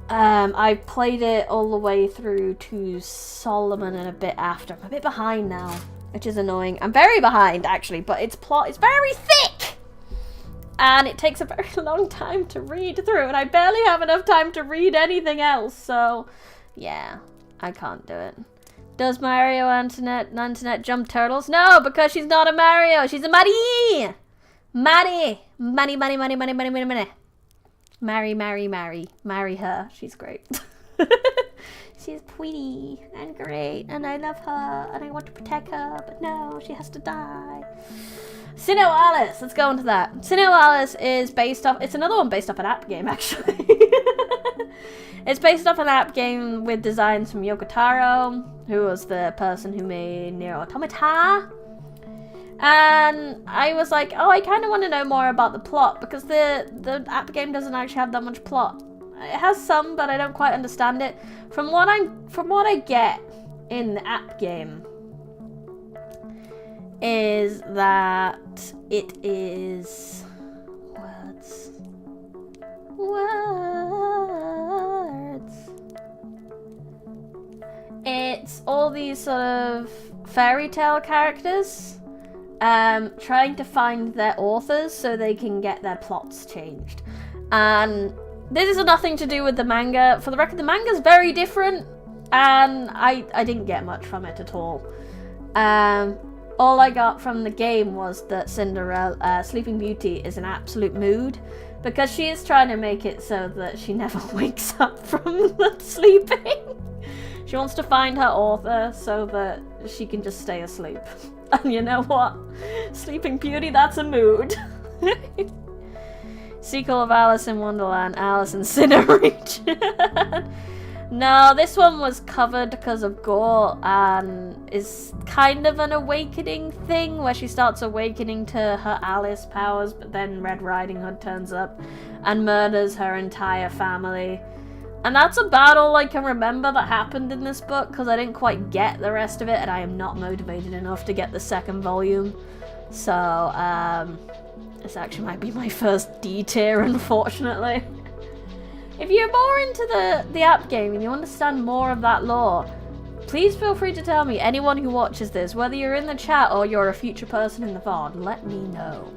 I played it all the way through to Solomon and a bit after. I'm a bit behind now, which is annoying. I'm very behind actually, but its plot is very thick. And it takes a very long time to read through, and I barely have enough time to read anything else, so yeah, I can't do it. Does Mario Antoinette jump turtles? No, because she's not a Mario, she's a Marie! Marry her, she's great. She's pretty and great, and I love her, and I want to protect her, but no, she has to die. Alice, let's go into that. Alice is based off, it's another one based off an app game actually. It's based off an app game with designs from Yoko Taro, who was the person who made Nier Automata. And I was like, oh, I kind of want to know more about the plot because the app game doesn't actually have that much plot. It has some, but I don't quite understand it. From what I get in the app game, is that it is words. It's all these sort of fairy tale characters trying to find their authors so they can get their plots changed. And this is nothing to do with the manga. For the record, the manga's very different, and I didn't get much from it at all. All I got from the game was that Sleeping Beauty is an absolute mood because she is trying to make it so that she never wakes up from sleeping. She wants to find her author so that she can just stay asleep. And you know what? Sleeping Beauty, that's a mood. Sequel of Alice in Wonderland, Alice in Sinner Region. No, this one was covered because of gore and is kind of an awakening thing where she starts awakening to her Alice powers, but then Red Riding Hood turns up and murders her entire family. And that's about all I can remember that happened in this book because I didn't quite get the rest of it and I am not motivated enough to get the second volume. So, this actually might be my first D tier, unfortunately. If you're more into the app game and you understand more of that lore, please feel free to tell me, anyone who watches this, whether you're in the chat or you're a future person in the VOD, let me know.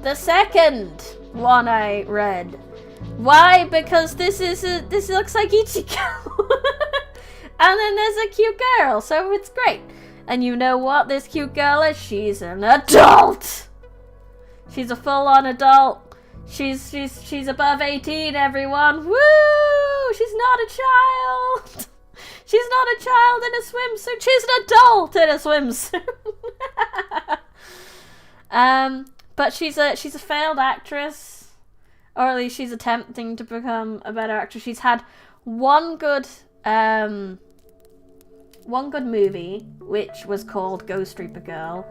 The second one I read. Why? Because this looks like Ichigo. And then there's a cute girl, so it's great. And you know what this cute girl is? She's an adult! She's a full-on adult. She's above 18, everyone. Woo! She's not a child. She's not a child in a swimsuit. She's an adult in a swimsuit. But she's a failed actress, or at least she's attempting to become a better actress. She's had one good movie, which was called Ghost Reaper Girl,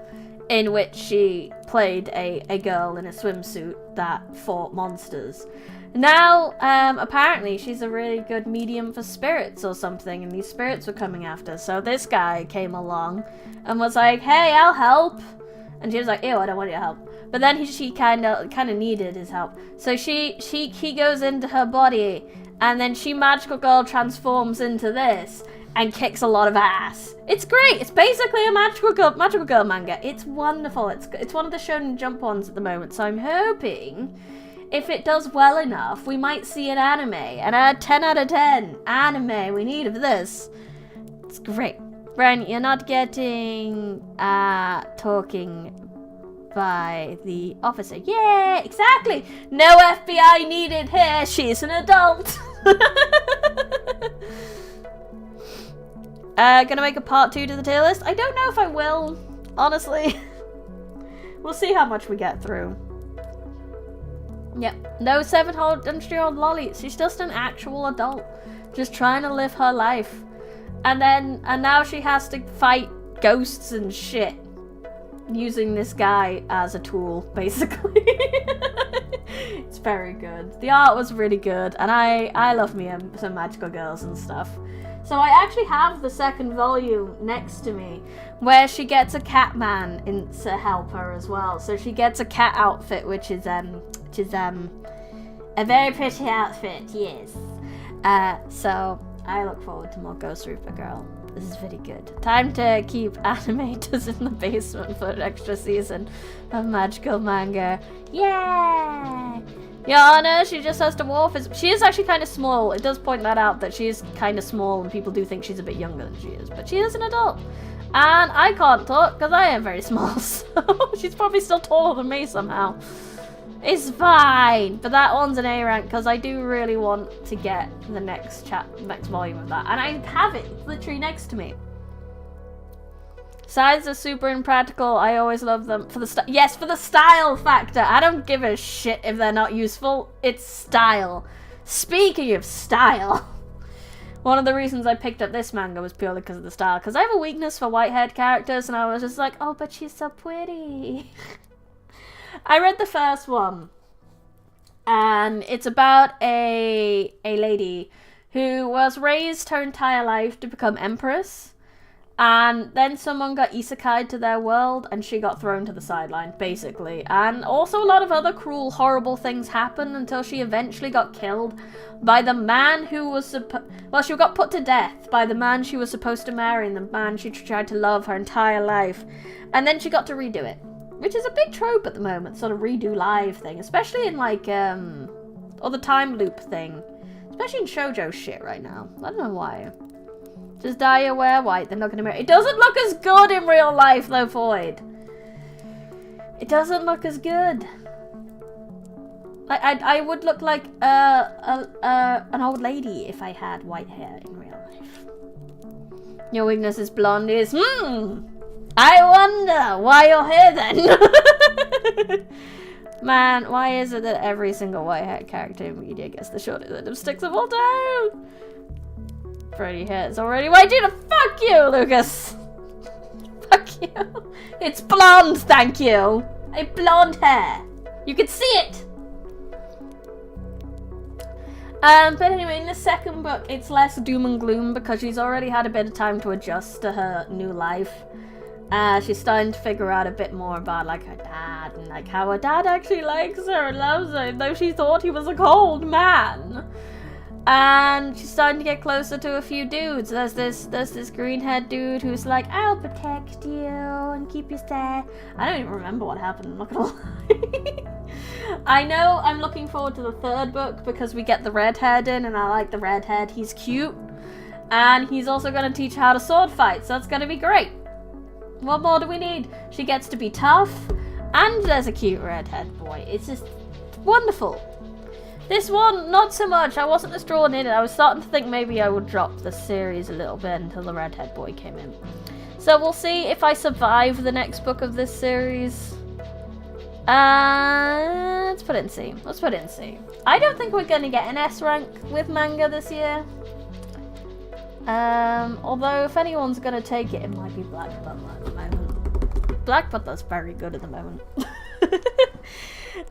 in which she played a girl in a swimsuit that fought monsters. Now, apparently she's a really good medium for spirits or something, and these spirits were coming after. So this guy came along and was like, hey, I'll help. And she was like, ew, I don't want your help. But then she kind of needed his help. So he goes into her body and then she magical girl transforms into this and kicks a lot of ass. It's great. It's basically a magical girl manga. It's wonderful. It's one of the Shonen Jump ones at the moment, so I'm hoping if it does well enough, we might see an anime. And a 10 out of 10 anime we need of this. It's great. Brian, you're not getting talking by the officer. Yeah, exactly. No FBI needed here. She's an adult. Gonna make a part 2 to the tier list? I don't know if I will, honestly. We'll see how much we get through. Yep, no 700-year-old lolly. She's just an actual adult, just trying to live her life. And now she has to fight ghosts and shit, using this guy as a tool, basically. It's very good. The art was really good, and I love me some magical girls and stuff. So I actually have the second volume next to me, where she gets a cat man in to help her as well. So she gets a cat outfit, which is a very pretty outfit, yes. So I look forward to more Ghost Reaper Girl. This is very good. Time to keep animators in the basement for an extra season of magical manga. Yay! Your Honor, she just has to morph. She is actually kind of small. It does point that out, that she is kind of small and people do think she's a bit younger than she is. But she is an adult. And I can't talk because I am very small. So she's probably still taller than me somehow. It's fine. But that one's an A rank because I do really want to get the next volume of that. And I have it. It's literally next to me. Sides are super impractical. I always love them for the for the style factor. I don't give a shit if they're not useful. It's style. Speaking of style, one of the reasons I picked up this manga was purely because of the style. Because I have a weakness for white-haired characters, and I was just like, oh, but she's so pretty. I read the first one, and it's about a lady who was raised her entire life to become empress. And then someone got isekai'd to their world, and she got thrown to the sideline, basically. And also a lot of other cruel, horrible things happened until she eventually got killed by the man who was she got put to death by the man she was supposed to marry and the man she tried to love her entire life. And then she got to redo it, which is a big trope at the moment, sort of redo live thing, especially in like, or the time loop thing. Especially in shoujo shit right now. I don't know why. Just dye your hair white, they're not gonna marry. It doesn't look as good in real life though, Void. It doesn't look as good. I would look like an old lady if I had white hair in real life. Your weakness is blonde is, I wonder why you're here then. Man, why is it that every single white-haired character in media gets the shortest end of sticks of all time? Pretty hairs already. Why do you? Fuck you, Lucas. Fuck you. It's blonde, thank you. A blonde hair. You can see it. But anyway, in the second book, it's less doom and gloom because she's already had a bit of time to adjust to her new life. She's starting to figure out a bit more about like her dad and like how her dad actually likes her and loves her, though she thought he was a cold man. And she's starting to get closer to a few dudes. There's this green-haired dude who's like, I'll protect you and keep you safe. I don't even remember what happened, I'm not gonna lie. I know I'm looking forward to the third book because we get the redhead in and I like the redhead. He's cute. And he's also gonna teach how to sword fight, so that's gonna be great. What more do we need? She gets to be tough and there's a cute redhead boy. It's just wonderful. This one, not so much. I wasn't as drawn in it. I was starting to think maybe I would drop the series a little bit until the redhead boy came in. So we'll see if I survive the next book of this series. Let's put it in C. Let's put it in C. I don't think we're going to get an S rank with manga this year. Although if anyone's going to take it, it might be Black Butler at the moment. Black Butler's very good at the moment.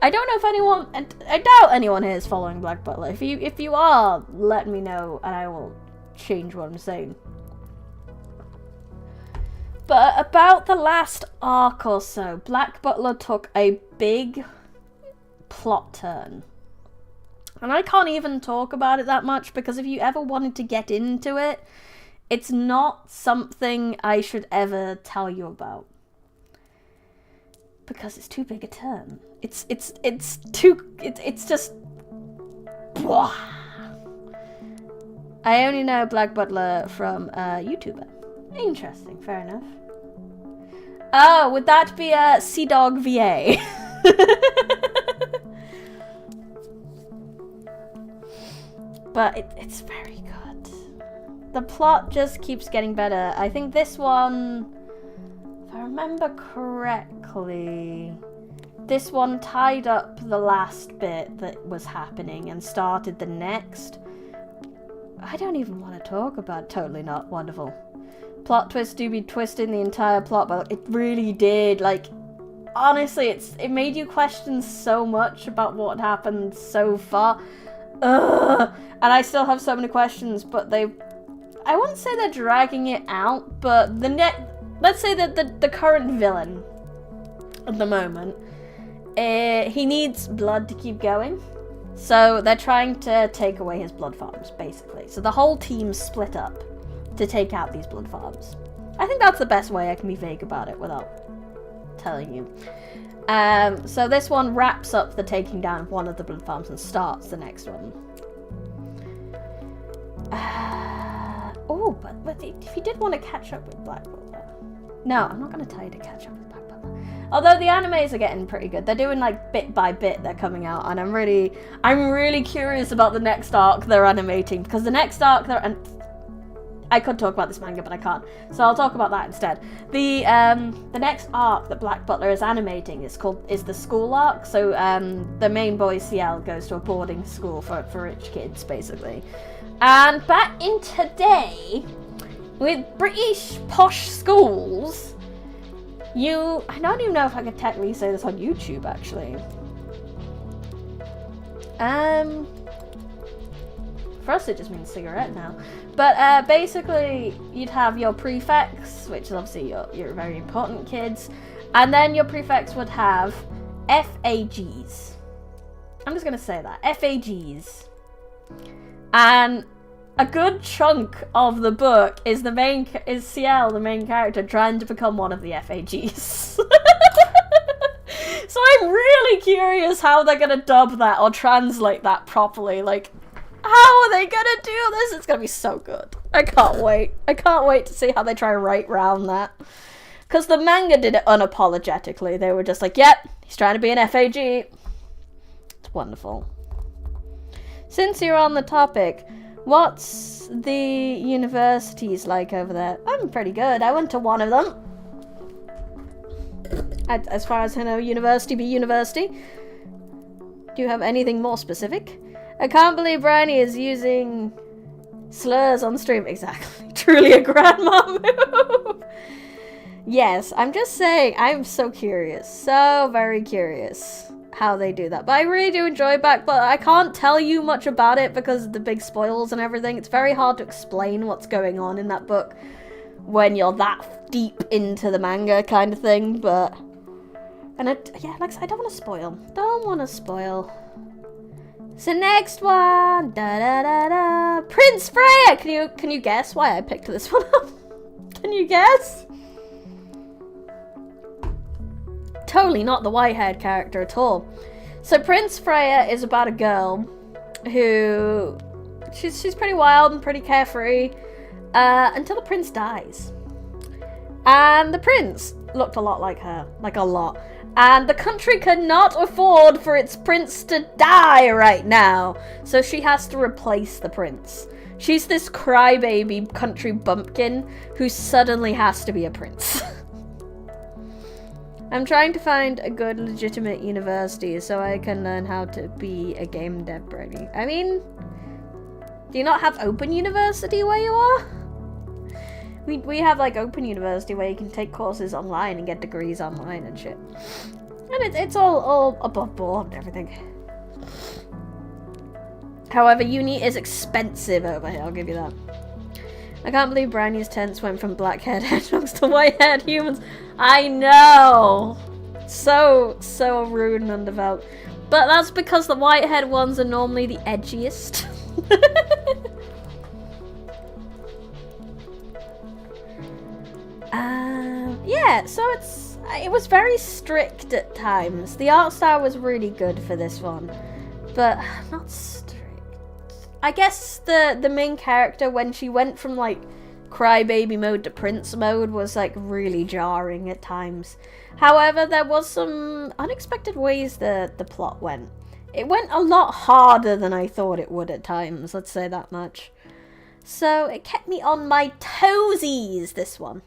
I don't know if anyone, and I doubt anyone here is following Black Butler. If you are, let me know and I will change what I'm saying. But about the last arc or so, Black Butler took a big plot turn. And I can't even talk about it that much, because if you ever wanted to get into it, it's not something I should ever tell you about. Because it's too big a term. It's just... Blah. I only know Black Butler from YouTuber. Interesting, fair enough. Oh, would that be a Sea Dog VA? But it's very good. The plot just keeps getting better. I think this one, if I remember correctly, this one tied up the last bit that was happening and started the next. I don't even want to talk about it. Totally not. Wonderful. Plot twist do be twisting the entire plot, but it really did. Like, honestly, it made you question so much about what happened so far. Ugh. And I still have so many questions, but I wouldn't say they're dragging it out, but let's say that the current villain at the moment, he needs blood to keep going. So they're trying to take away his blood farms, basically. So the whole team split up to take out these blood farms. I think that's the best way I can be vague about it without telling you. So this one wraps up the taking down of one of the blood farms and starts the next one. But if you did want to catch up with Black Butler... No, I'm not going to tell you to catch up with Black Butler. Although the animes are getting pretty good. They're doing like bit by bit they're coming out, and I'm really curious about the next arc they're animating, because the next arc I could talk about this manga, but I can't. So I'll talk about that instead. The next arc that Black Butler is animating is the school arc. So the main boy CL goes to a boarding school for rich kids, basically. And back in today, with British posh schools, I don't even know if I could technically say this on YouTube, actually. For us it just means cigarette now. But basically, you'd have your prefects, which is obviously your very important kids. And then your prefects would have FAGs. I'm just going to say that. FAGs. And a good chunk of the book is CL, the main character, trying to become one of the FAGs. So I'm really curious how they're going to dub that or translate that properly. Like, how are they going to do this? It's going to be so good. I can't wait. I can't wait to see how they try to write around that. Because the manga did it unapologetically. They were just like, yep, he's trying to be an FAG. It's wonderful. Since you're on the topic, what's the universities like over there? I'm pretty good. I went to one of them. As far as I know, university be university. Do you have anything more specific? I can't believe Bryony is using slurs on stream. Exactly. Truly a grandma move. Yes, I'm just saying, I'm so curious. So very curious how they do that. But I really do enjoy Back, but I can't tell you much about it because of the big spoils and everything. It's very hard to explain what's going on in that book when you're that deep into the manga kind of thing, but... And yeah, like I said, I don't want to spoil. Don't want to spoil. So next one, da-da-da-da, Prince Freya! Can you guess why I picked this one up? Can you guess? Totally not the white-haired character at all. So Prince Freya is about a girl who... She's pretty wild and pretty carefree until the prince dies. And the prince looked a lot like her. Like a lot. And the country cannot afford for its prince to die right now. So she has to replace the prince. She's this crybaby country bumpkin who suddenly has to be a prince. I'm trying to find a good legitimate university so I can learn how to be a game dev brainy. I mean, do you not have Open University where you are? We have like Open University where you can take courses online and get degrees online and shit. And it's all above board and everything. However, uni is expensive over here, I'll give you that. I can't believe Brownie's tents went from black-haired hedgehogs to white-haired humans. I know! So rude and undeveloped. But that's because the white-haired ones are normally the edgiest. Yeah, so it was very strict at times. The art style was really good for this one, but not strict. I guess the main character, when she went from like crybaby mode to prince mode, was like really jarring at times. However, there was some unexpected ways the plot went. It went a lot harder than I thought it would at times, let's say that much. So it kept me on my toesies, this one.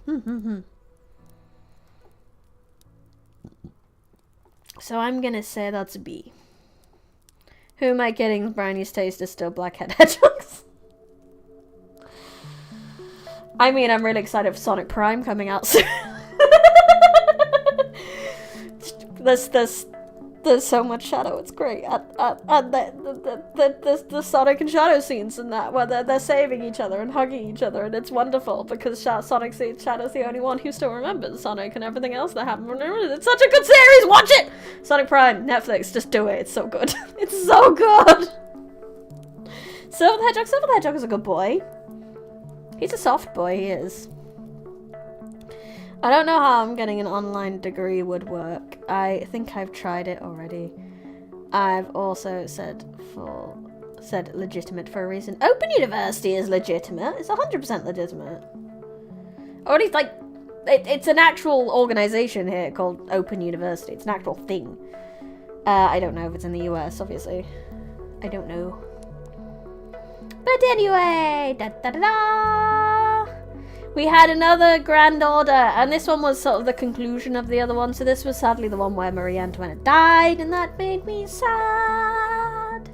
So I'm gonna say that's a B. Who am I kidding? Brownie's taste is still blackhead hedgehogs. I mean, I'm really excited for Sonic Prime coming out soon. There's so much shadow, it's great. And the Sonic and Shadow scenes in that, where they're saving each other and hugging each other, and it's wonderful, because Sonic sees Shadow's the only one who still remembers Sonic and everything else that happened. It's such a good series, watch it! Sonic Prime, Netflix, just do it, it's so good. It's so good! Silver the Hedgehog is a good boy. He's a soft boy, he is. I don't know how I'm getting an online degree would work. I think I've tried it already. I've also said legitimate for a reason. Open University is legitimate. It's 100% legitimate. Or at least, like, it's an actual organization here called Open University. It's an actual thing. I don't know if it's in the US, obviously. I don't know. But anyway, we had another Grand Order, and this one was sort of the conclusion of the other one, so this was sadly the one where Marie Antoinette died, and that made me sad.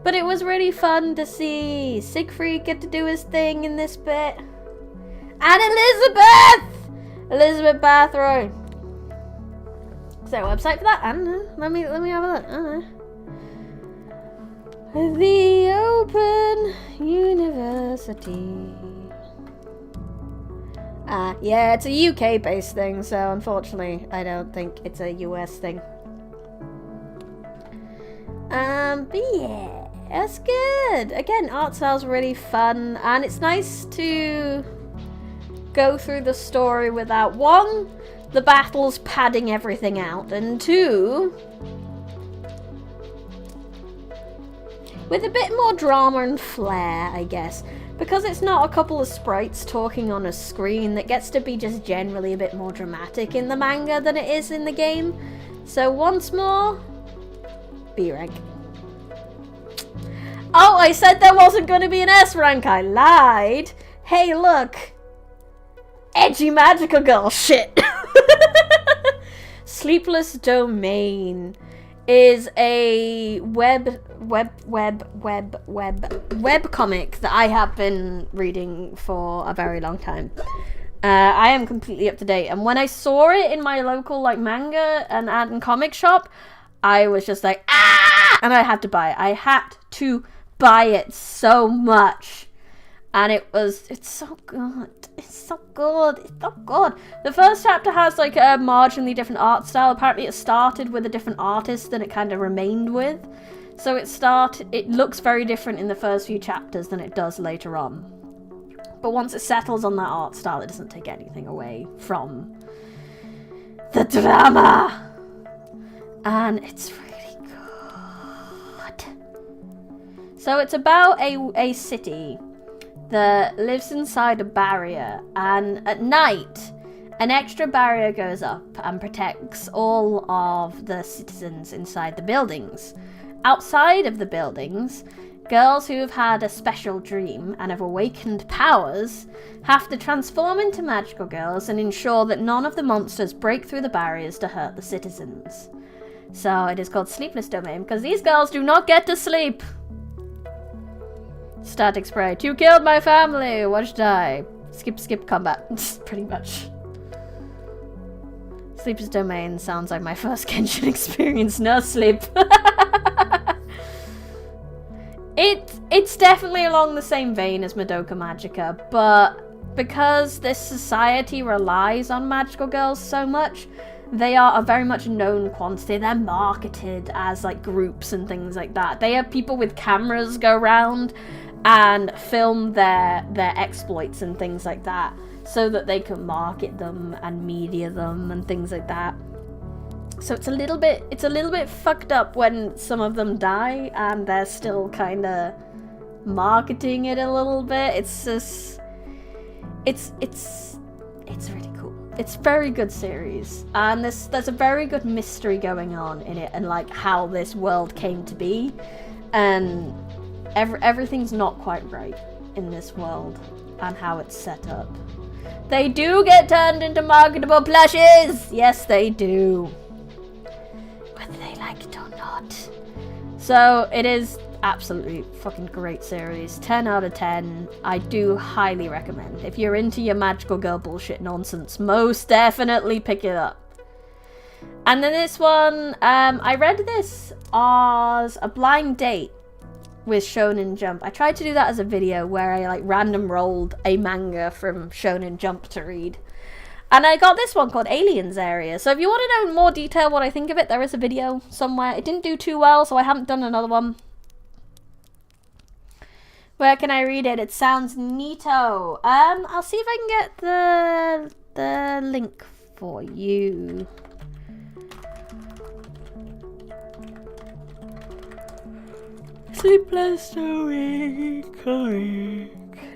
But it was really fun to see Siegfried get to do his thing in this bit. And Elizabeth Bathory. Is there a website for that? I don't know. Let me have a look. I don't know. The Open University. Yeah, it's a UK-based thing, so unfortunately, I don't think it's a US thing. But yeah, that's good. Again, art style's really fun, and it's nice to go through the story without, one, the battles padding everything out, and two, with a bit more drama and flair, I guess. Because it's not a couple of sprites talking on a screen, that gets to be just generally a bit more dramatic in the manga than it is in the game. So once more, B rank. Oh, I said there wasn't going to be an S rank, I lied. Hey, look. Edgy magical girl shit. Sleepless Domain is a web comic that I have been reading for a very long time. I am completely up to date, and when I saw it in my local like manga and comic shop, I was just like, ah! And I had to buy it. I had to buy it so much, and it's so good. It's so good. It's so good. The first chapter has like a marginally different art style. Apparently it started with a different artist than it kind of remained with. So it looks very different in the first few chapters than it does later on. But once it settles on that art style, it doesn't take anything away from the drama. And it's really good. So it's about a city that lives inside a barrier, and at night an extra barrier goes up and protects all of the citizens inside the buildings. Outside of the buildings, girls who have had a special dream and have awakened powers have to transform into magical girls and ensure that none of the monsters break through the barriers to hurt the citizens. So it is called Sleepless Domain because these girls do not get to sleep. Static spray. You killed my family. Watch die. Skip combat. Pretty much. Sleepless Domain sounds like my first Genshin experience. No sleep. It's definitely along the same vein as Madoka Magica, but because this society relies on magical girls so much, they are a very much known quantity. They're marketed as like groups and things like that. They have people with cameras go around and film their exploits and things like that, so that they can market them and media them and things like that. So it's a little bit fucked up when some of them die and they're still kind of marketing it a little bit. It's just, it's really cool. It's a very good series, and there's a very good mystery going on in it, and like how this world came to be, and everything's not quite right in this world and how it's set up. They do get turned into marketable plushes. Yes, they do, whether they like it or not. So it is absolutely fucking great series. 10 out of 10. I do highly recommend. If you're into your magical girl bullshit nonsense, most definitely pick it up. And then this one, I read this as a blind date with Shonen Jump. I tried to do that as a video where I like random rolled a manga from Shonen Jump to read. And I got this one called Aliens Area. So if you want to know more detail what I think of it, there is a video somewhere. It didn't do too well, so I haven't done another one. Where can I read it? It sounds neato. I'll see if I can get the link for you. Sleepless week.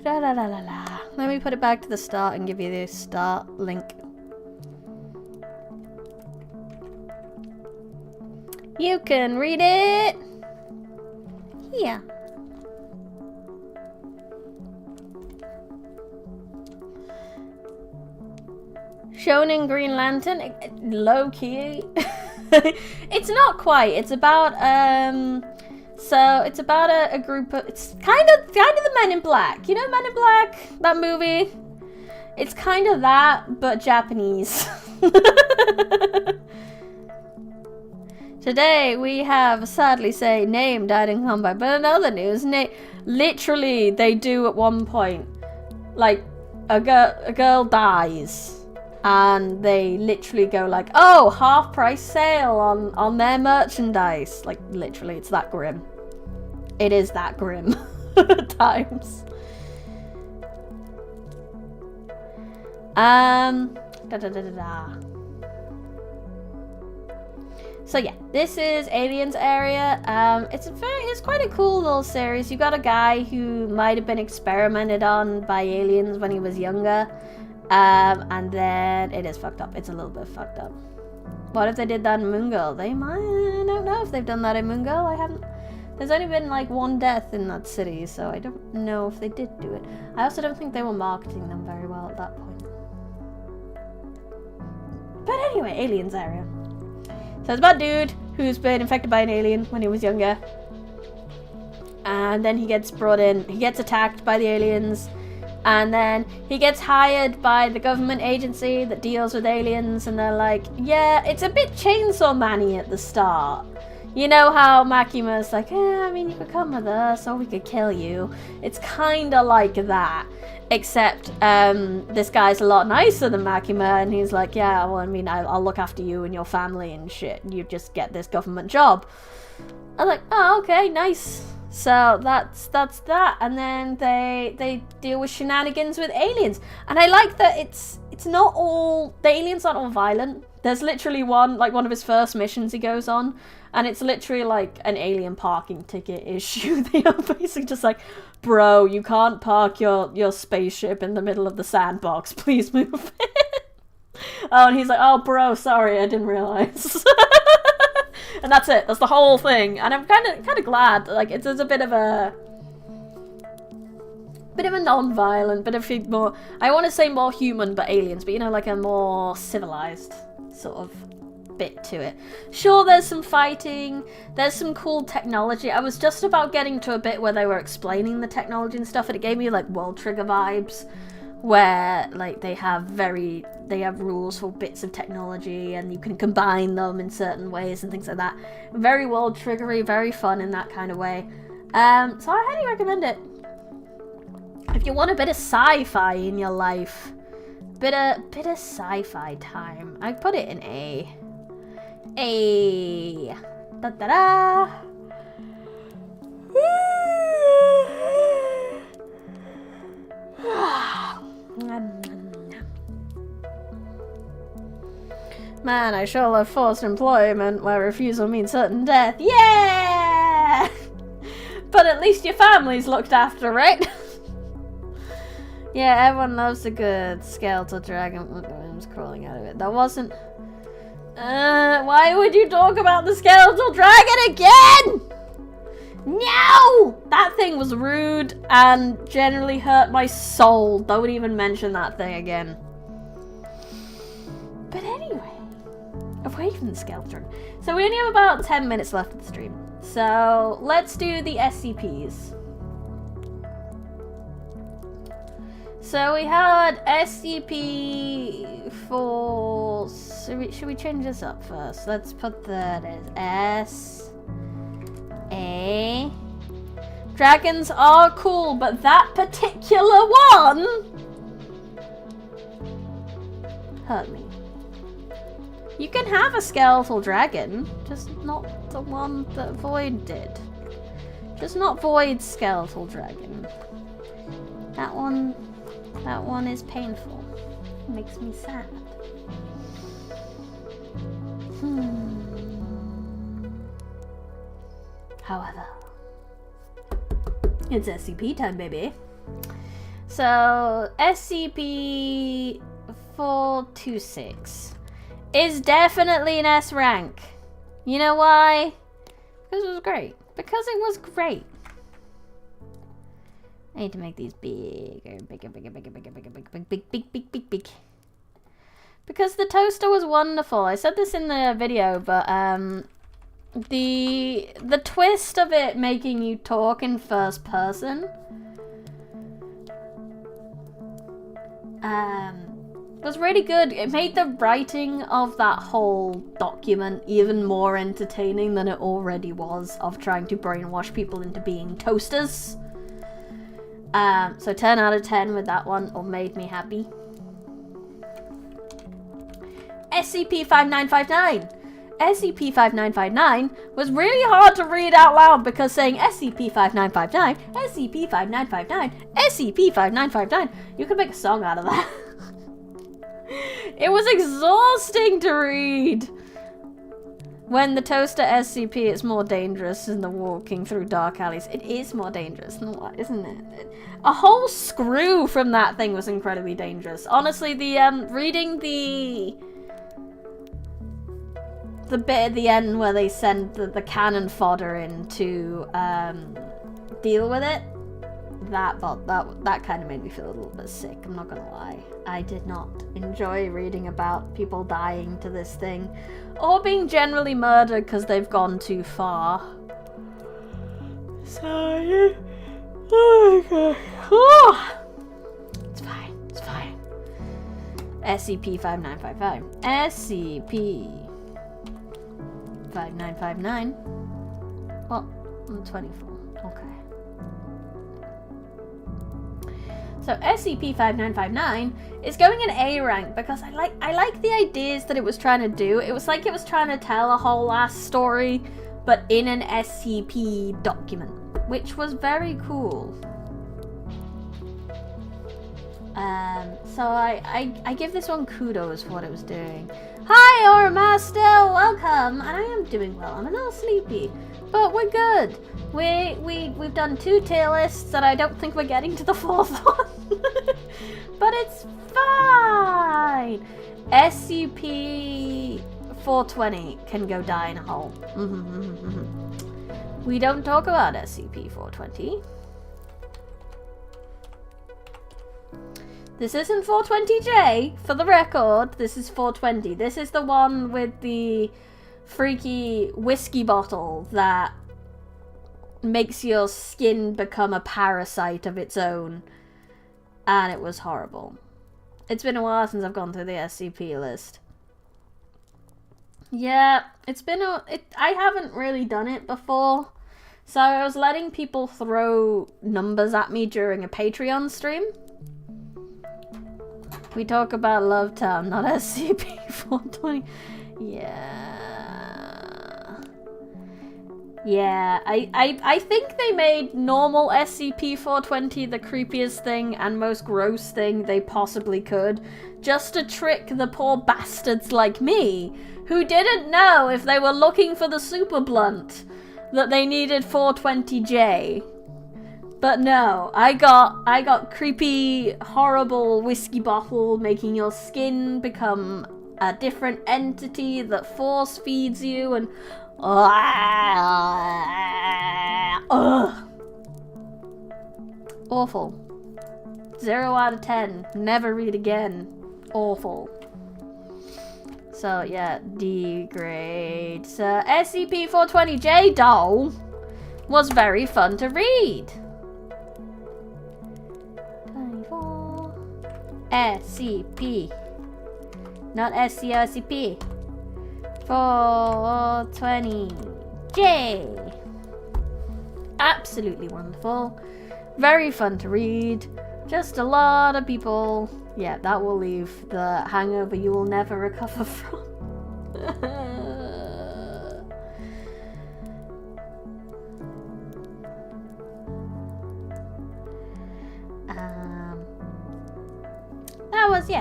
La la la la la. Let me put it back to the start and give you the start link. You can read it here. Shonen Green Lantern, low key. It's not quite. It's about so it's about a group of, it's kind of the Men in Black. You know Men in Black, that movie? It's kind of that, but Japanese. Today we have, sadly say, name died in combat, but in other news, literally they do at one point, like a girl dies. And they literally go like, oh, half price sale on their merchandise. Like, literally, it's that grim. It is that grim at times. So yeah, this is Aliens Area. It's quite a cool little series. You got a guy who might have been experimented on by aliens when he was younger. And then it is fucked up. It's a little bit fucked up. What if they did that in Moon Girl? They might. I don't know if they've done that in Moon Girl. I haven't. There's only been like one death in that city, so I don't know if they did do it. I also don't think they were marketing them very well at that point. But anyway, Aliens Area. So it's about a dude who's been infected by an alien when he was younger. And then he gets brought in. He gets attacked by the aliens. And then he gets hired by the government agency that deals with aliens, and they're like, yeah, it's a bit Chainsaw Man-y at the start. You know how Makima's like, I mean, you could come with us, or we could kill you. It's kind of like that. Except this guy's a lot nicer than Makima, and he's like, yeah, well, I mean, I'll look after you and your family and shit. You just get this government job. I'm like, oh, okay, nice. So that's that, and then they deal with shenanigans with aliens, and I like that it's not all, the aliens aren't all violent. There's literally one of his first missions he goes on, and it's literally like an alien parking ticket issue. They are basically just like, bro, you can't park your spaceship in the middle of the sandbox, please move it. Oh, and he's like, oh bro, sorry, I didn't realize. And that's it. That's the whole thing. And I'm kind of glad. Like, there's a bit of a non-violent, bit of more, I want to say more human, but aliens. But you know, like a more civilized sort of bit to it. Sure, there's some fighting. There's some cool technology. I was just about getting to a bit where they were explaining the technology and stuff, and it gave me like World Trigger vibes, where like they have rules for bits of technology and you can combine them in certain ways and things like that. Very World Triggery, very fun in that kind of way. So I highly recommend it. If you want a bit of sci-fi in your life, bit of sci-fi time. I put it in A. A. Da da da. Man, I sure love forced employment where refusal means certain death. Yeah! But at least your family's looked after, right? Yeah, everyone loves a good skeletal dragon. I was crawling out of it. That wasn't... why would you talk about the skeletal dragon again? No! That thing was rude and generally hurt my soul. Don't even mention that thing again. But anyway, away from the skeleton. So we only have about 10 minutes left of the stream. So let's do the SCPs. So we had SCP for... Should we change this up first? Let's put that as S... A. Dragons are cool, but that particular one hurt me. You can have a skeletal dragon, just not the one that Void did. Just not Void's skeletal dragon. That one is painful. It makes me sad. However, it's SCP time, baby. So, SCP-426 is definitely an S rank. You know why? Because it was great. Because it was great. I need to make these bigger. Because the toaster was wonderful. I said this in the video, but the twist of it making you talk in first person was really good. It made the writing of that whole document even more entertaining than it already was, of trying to brainwash people into being toasters. So 10 out of 10 with that one, or made me happy. SCP-5959. SCP-5959 was really hard to read out loud because saying SCP-5959, SCP-5959, SCP-5959, you could make a song out of that. It was exhausting to read. When the toaster SCP is more dangerous than the walking through dark alleys. It is more dangerous than what, isn't it? A whole screw from that thing was incredibly dangerous. Honestly, the reading the bit at the end where they send the cannon fodder in to deal with it, that kind of made me feel a little bit sick, I'm not gonna lie. I did not enjoy reading about people dying to this thing, or being generally murdered because they've gone too far. Sorry. Oh my god. Oh. It's fine, it's fine. SCP-5955. SCP-5959. Well, I'm 24. Okay. So SCP-5959 is going in A rank because I like the ideas that it was trying to do. It was like it was trying to tell a whole ass story, but in an SCP document, which was very cool. So I give this one kudos for what it was doing. Hi, Ormaster, welcome. And I am doing well. I'm a little sleepy, but we're good. We've done 2 tier lists, and I don't think we're getting to the 4th one. But it's fine. SCP-420 can go die in a hole. We don't talk about SCP-420. This isn't 420J, for the record. This is 420. This is the one with the freaky whiskey bottle that makes your skin become a parasite of its own. And it was horrible. It's been a while since I've gone through the SCP list. Yeah, it's been I haven't really done it before. So I was letting people throw numbers at me during a Patreon stream. We talk about Love Town, not SCP-420. Yeah, I think they made normal SCP-420 the creepiest thing and most gross thing they possibly could, just to trick the poor bastards like me, who didn't know if they were looking for the super blunt that they needed 420J. But no, I got creepy, horrible whiskey bottle making your skin become a different entity that force feeds you and awful. 0 out of 10. Never read again. Awful. So yeah, D grade. So SCP-420J doll was very fun to read. 24. SCP. Not SCRCP. 420J. Absolutely wonderful. Very fun to read. Just a lot of people. Yeah, that will leave the hangover you will never recover from.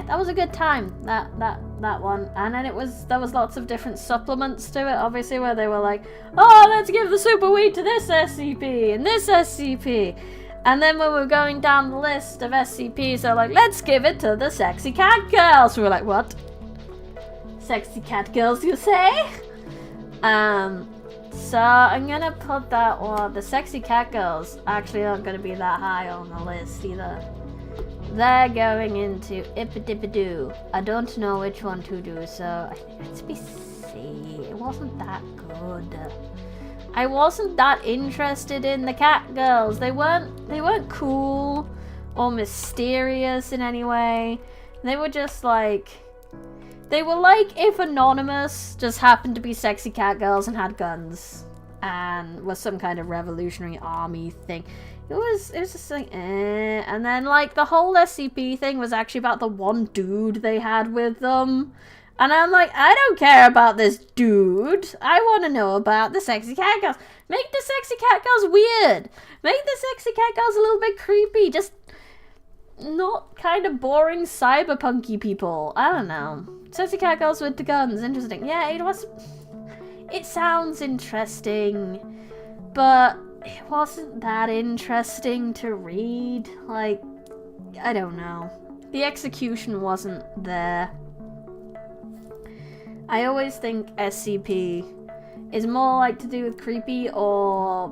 That was a good time, that one. And then there was lots of different supplements to it, obviously, where they were like, oh, let's give the super weed to this SCP and this SCP. And then when we were going down the list of SCPs, they're like, let's give it to the sexy cat girls. We were like, what? Sexy cat girls, you say? So I'm gonna put that one. The sexy cat girls actually aren't gonna be that high on the list either. They're going into Ipidipidoo. I don't know which one to do, so I think it's be C. It wasn't that good. I wasn't that interested in the cat girls. They weren't cool or mysterious in any way. They were just like, they were like if Anonymous just happened to be sexy cat girls and had guns and was some kind of revolutionary army thing. It was just like, and then like the whole SCP thing was actually about the one dude they had with them. And I'm like, I don't care about this dude. I want to know about the sexy cat girls. Make the sexy cat girls weird. Make the sexy cat girls a little bit creepy. Just not kind of boring cyberpunky people. I don't know. Sexy cat girls with the guns. Interesting. Yeah, it sounds interesting. But it wasn't that interesting to read. Like, I don't know. The execution wasn't there. I always think SCP is more like to do with creepy or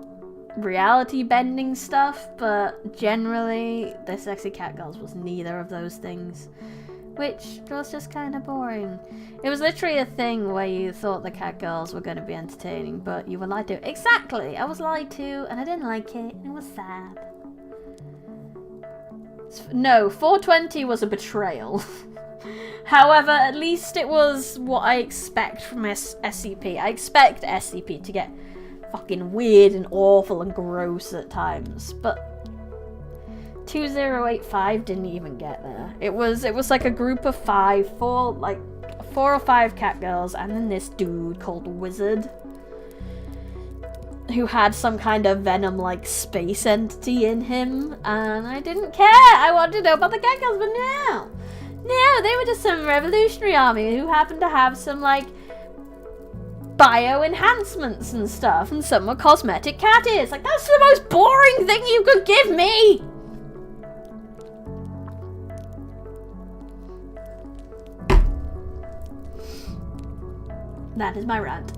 reality bending stuff, but generally the sexy cat girls was neither of those things, which was just kind of boring. It was literally a thing where you thought the cat girls were going to be entertaining, but you were lied to. Exactly! I was lied to, and I didn't like it, and it was sad. No, 420 was a betrayal. However, at least it was what I expect from SCP. I expect SCP to get fucking weird and awful and gross at times, but 2085 didn't even get there. It was like a group of four or five cat girls, and then this dude called Wizard, who had some kind of venom-like space entity in him, and I didn't care. I wanted to know about the cat girls, but no, they were just some revolutionary army who happened to have some like bio enhancements and stuff, and some were cosmetic cat ears. Like, that's the most boring thing you could give me. That is my rant.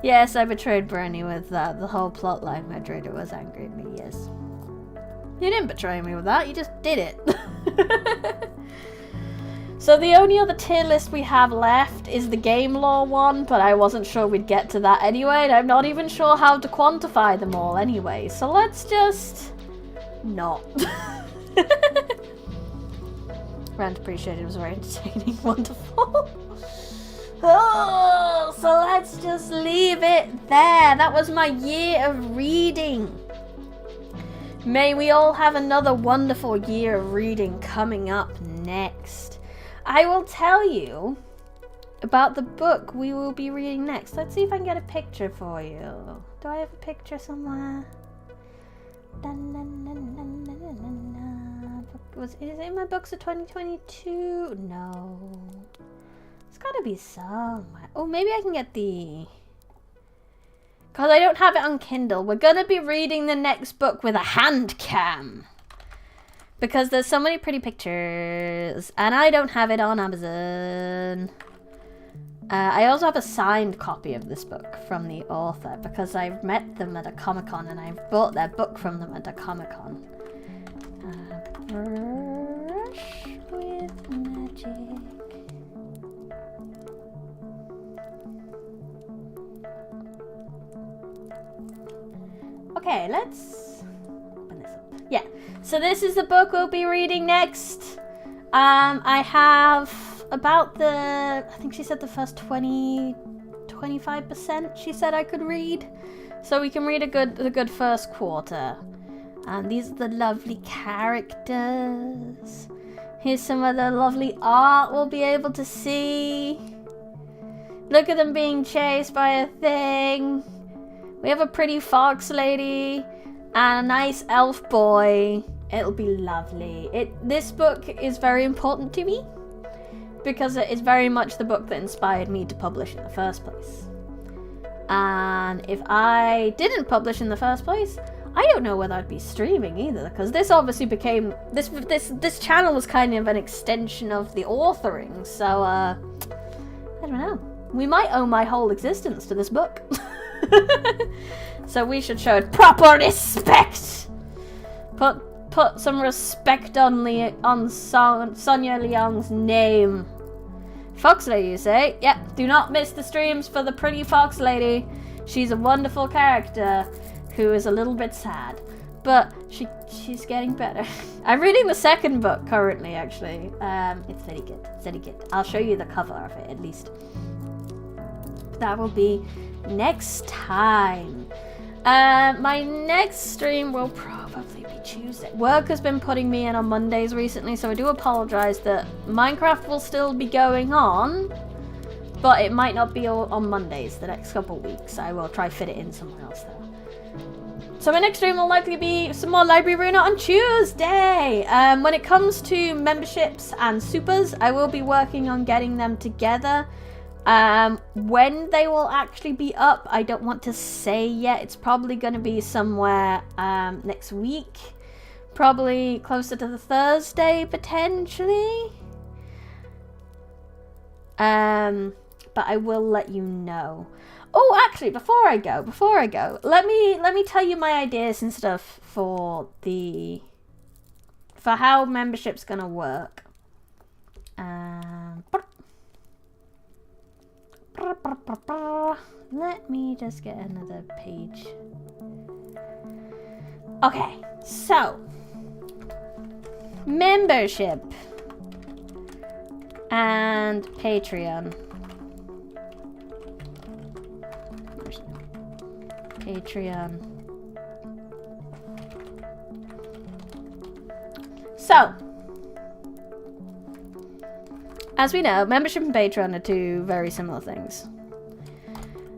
Yes, I betrayed Bernie with that. The whole plot line Hydrator was angry at me, yes. You didn't betray me with that, you just did it. So the only other tier list we have left is the game lore one, but I wasn't sure we'd get to that anyway, and I'm not even sure how to quantify them all anyway, so let's just not. Rant appreciated, was very entertaining, wonderful. Oh, so let's just leave it there. That was my year of reading. May we all have another wonderful year of reading coming up next. I will tell you about the book we will be reading next. Let's see if I can get a picture for you. Do I have a picture somewhere? Is it in my books of 2022? No. It's gotta be somewhere. Oh, maybe I can get the... Because I don't have it on Kindle. We're gonna be reading the next book with a hand cam. Because there's so many pretty pictures. And I don't have it on Amazon. I also have a signed copy of this book from the author. Because I've met them at a Comic-Con and I've bought their book from them at a Comic-Con. Brush with magic. Okay, let's open this up. Yeah, so this is the book we'll be reading next. I have about I think she said the first 25% she said I could read. So we can read the good first quarter. And these are the lovely characters. Here's some of the lovely art we'll be able to see. Look at them being chased by a thing. We have a pretty fox lady and a nice elf boy. It'll be lovely. This book is very important to me because it is very much the book that inspired me to publish in the first place. And if I didn't publish in the first place, I don't know whether I'd be streaming either, because this obviously became this channel was kind of an extension of the authoring. So I don't know. We might owe my whole existence to this book. So we show it proper respect. Put some respect on Sonia Leong's name. Fox Lady, you say? Yep. Do not miss the streams for the pretty Fox Lady. She's a wonderful character who is a little bit sad, but she's getting better. I'm reading the second book currently, actually. It's very good. It's very good. I'll show you the cover of it at least. That will be next time. My next stream will probably be Tuesday. Work has been putting me in on Mondays recently, so I do apologize that Minecraft will still be going on, but it might not be on Mondays the next couple of weeks. I will try fit it in somewhere else though. So my next stream will likely be some more Library Runa on Tuesday. When it comes to memberships and supers, I will be working on getting them together. When they will actually be up, I don't want to say yet. It's probably going to be somewhere next week. Probably closer to the Thursday, potentially. But I will let you know. Oh, actually, before I go, let me tell you my ideas and stuff for how membership's gonna work. Let me just get another page. Okay, so membership and Patreon. So, as we know, membership and Patreon are two very similar things.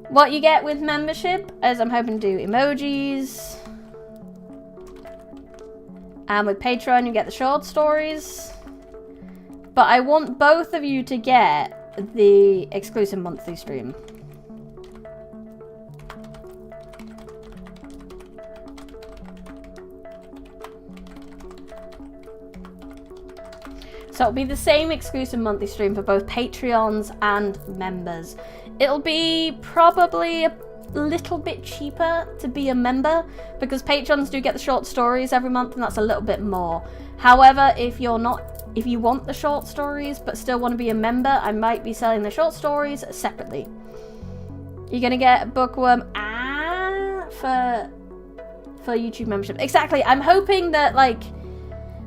What you get with membership is I'm hoping to do emojis. And with Patreon, you get the short stories. But I want both of you to get the exclusive monthly stream. So it'll be the same exclusive monthly stream for both Patreons and members. It'll be probably a little bit cheaper to be a member because Patrons do get the short stories every month and that's a little bit more. However, if you want the short stories but still want to be a member, I might be selling the short stories separately. You're gonna get Bookworm for YouTube membership. Exactly. I'm hoping that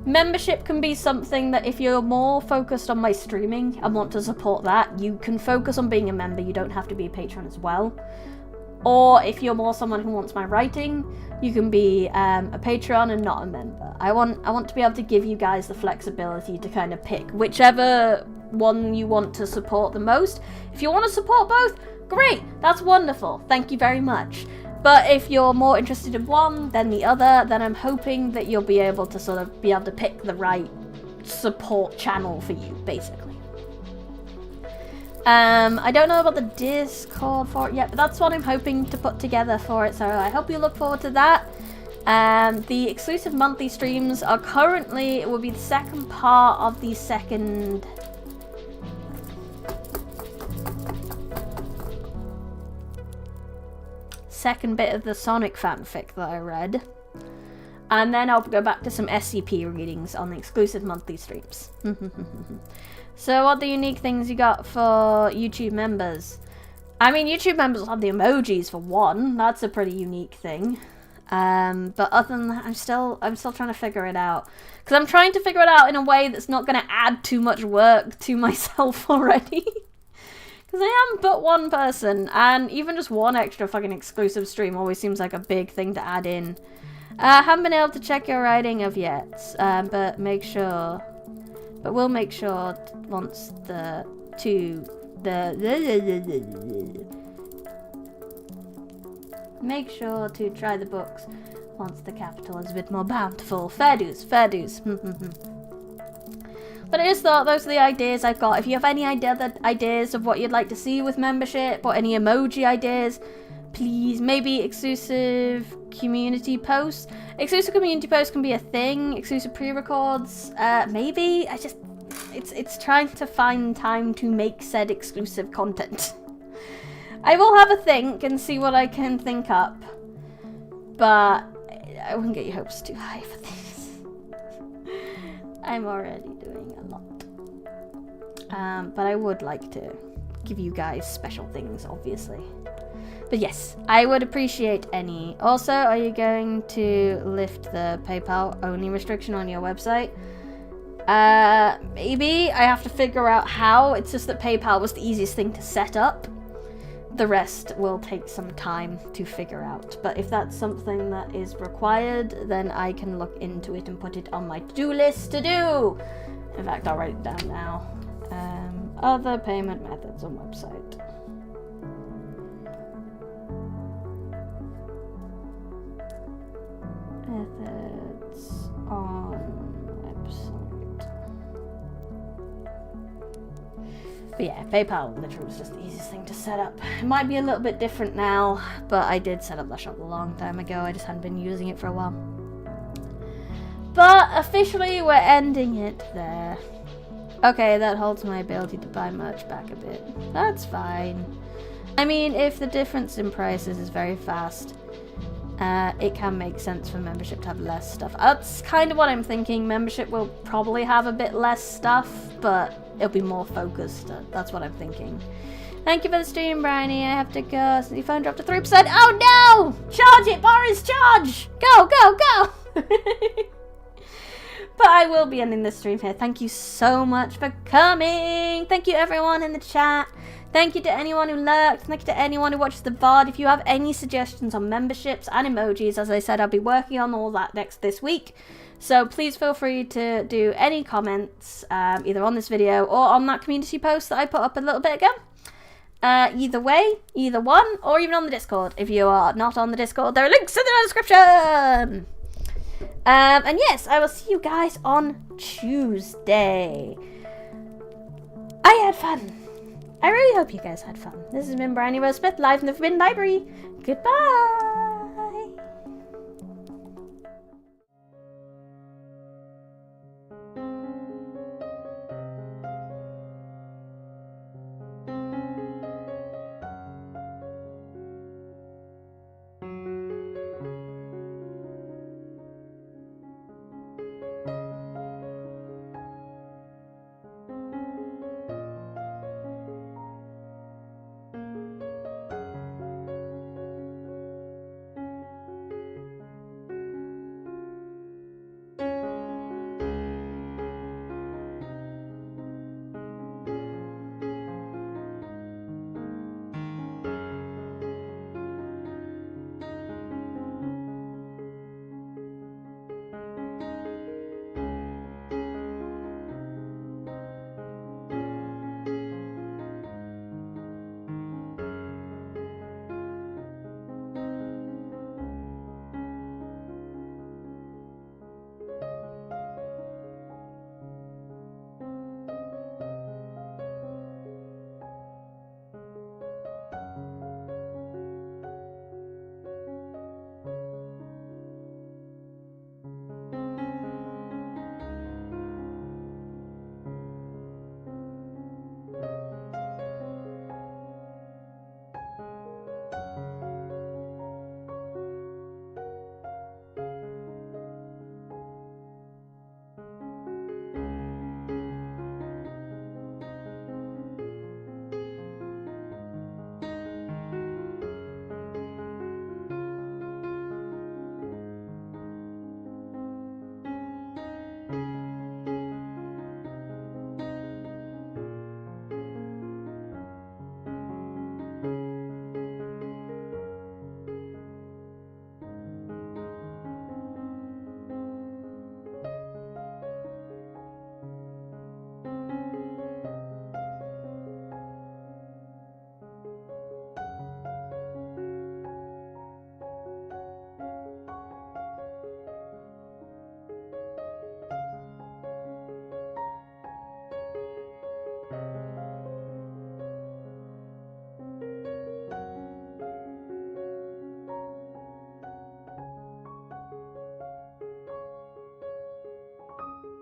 membership can be something that if you're more focused on my streaming and want to support that, you can focus on being a member. You don't have to be a patron as well. Or if you're more someone who wants my writing, you can be a Patreon and not a member. I want to be able to give you guys the flexibility to kind of pick whichever one you want to support the most. If you want to support both, great, that's wonderful. Thank you very much. But if you're more interested in one than the other, then I'm hoping that you'll be able to sort of be able to pick the right support channel for you, basically. I don't know about the Discord for it yet, but that's what I'm hoping to put together for it, so I hope you look forward to that. The exclusive monthly streams are currently, it will be the second part of the second bit of the Sonic fanfic that I read. And then I'll go back to some SCP readings on the exclusive monthly streams. So what are the unique things you got for YouTube members? I mean, YouTube members have the emojis for one. That's a pretty unique thing. But other than that, I'm still trying to figure it out. Because I'm trying to figure it out in a way that's not going to add too much work to myself already. Because I am but one person, and even just one extra fucking exclusive stream always seems like a big thing to add in. Haven't been able to check your writing of yet, but we'll make sure once make sure to try the books once the capital is a bit more bountiful. Fair dues, fair dues. But I just thought those are the ideas I've got. If you have any ideas of what you'd like to see with membership, or any emoji ideas, please, maybe exclusive community posts. Exclusive community posts can be a thing. Exclusive pre-records, maybe. It's trying to find time to make said exclusive content. I will have a think and see what I can think up, but I wouldn't get your hopes too high for this. I'm already doing a lot. But I would like to give you guys special things, obviously. But yes, I would appreciate any. Also, are you going to lift the PayPal only restriction on your website? Maybe. I have to figure out how. It's just that PayPal was the easiest thing to set up. The rest will take some time to figure out. But if that's something that is required, then I can look into it and put it on my to-do list to do. In fact, I'll write it down now. Other payment methods on website. Methods on website. But yeah, PayPal literally was just the easiest thing to set up. It might be a little bit different now, but I did set up that shop a long time ago. I just hadn't been using it for a while. But officially, we're ending it there. Okay, that holds my ability to buy merch back a bit. That's fine. I mean, if the difference in prices is very fast, it can make sense for membership to have less stuff. That's kind of what I'm thinking. Membership will probably have a bit less stuff, but it'll be more focused. That's what I'm thinking. Thank you for the stream, Bryony. I have to go. So your phone dropped to 3%. Oh no! Charge it, Boris! Charge! Go, go, go! But I will be ending this stream here. Thank you so much for coming. Thank you everyone in the chat. Thank you to anyone who lurked. Thank you to anyone who watches the VOD. If you have any suggestions on memberships and emojis, as I said, I'll be working on all that this week. So please feel free to do any comments, either on this video or on that community post that I put up a little bit ago. Either way, either one, or even on the Discord. If you are not on the Discord, there are links in the description. And yes, I will see you guys on Tuesday. I had fun. I really hope you guys had fun. This has been Bryony Rose Smith, live from the Forbidden Library. Goodbye.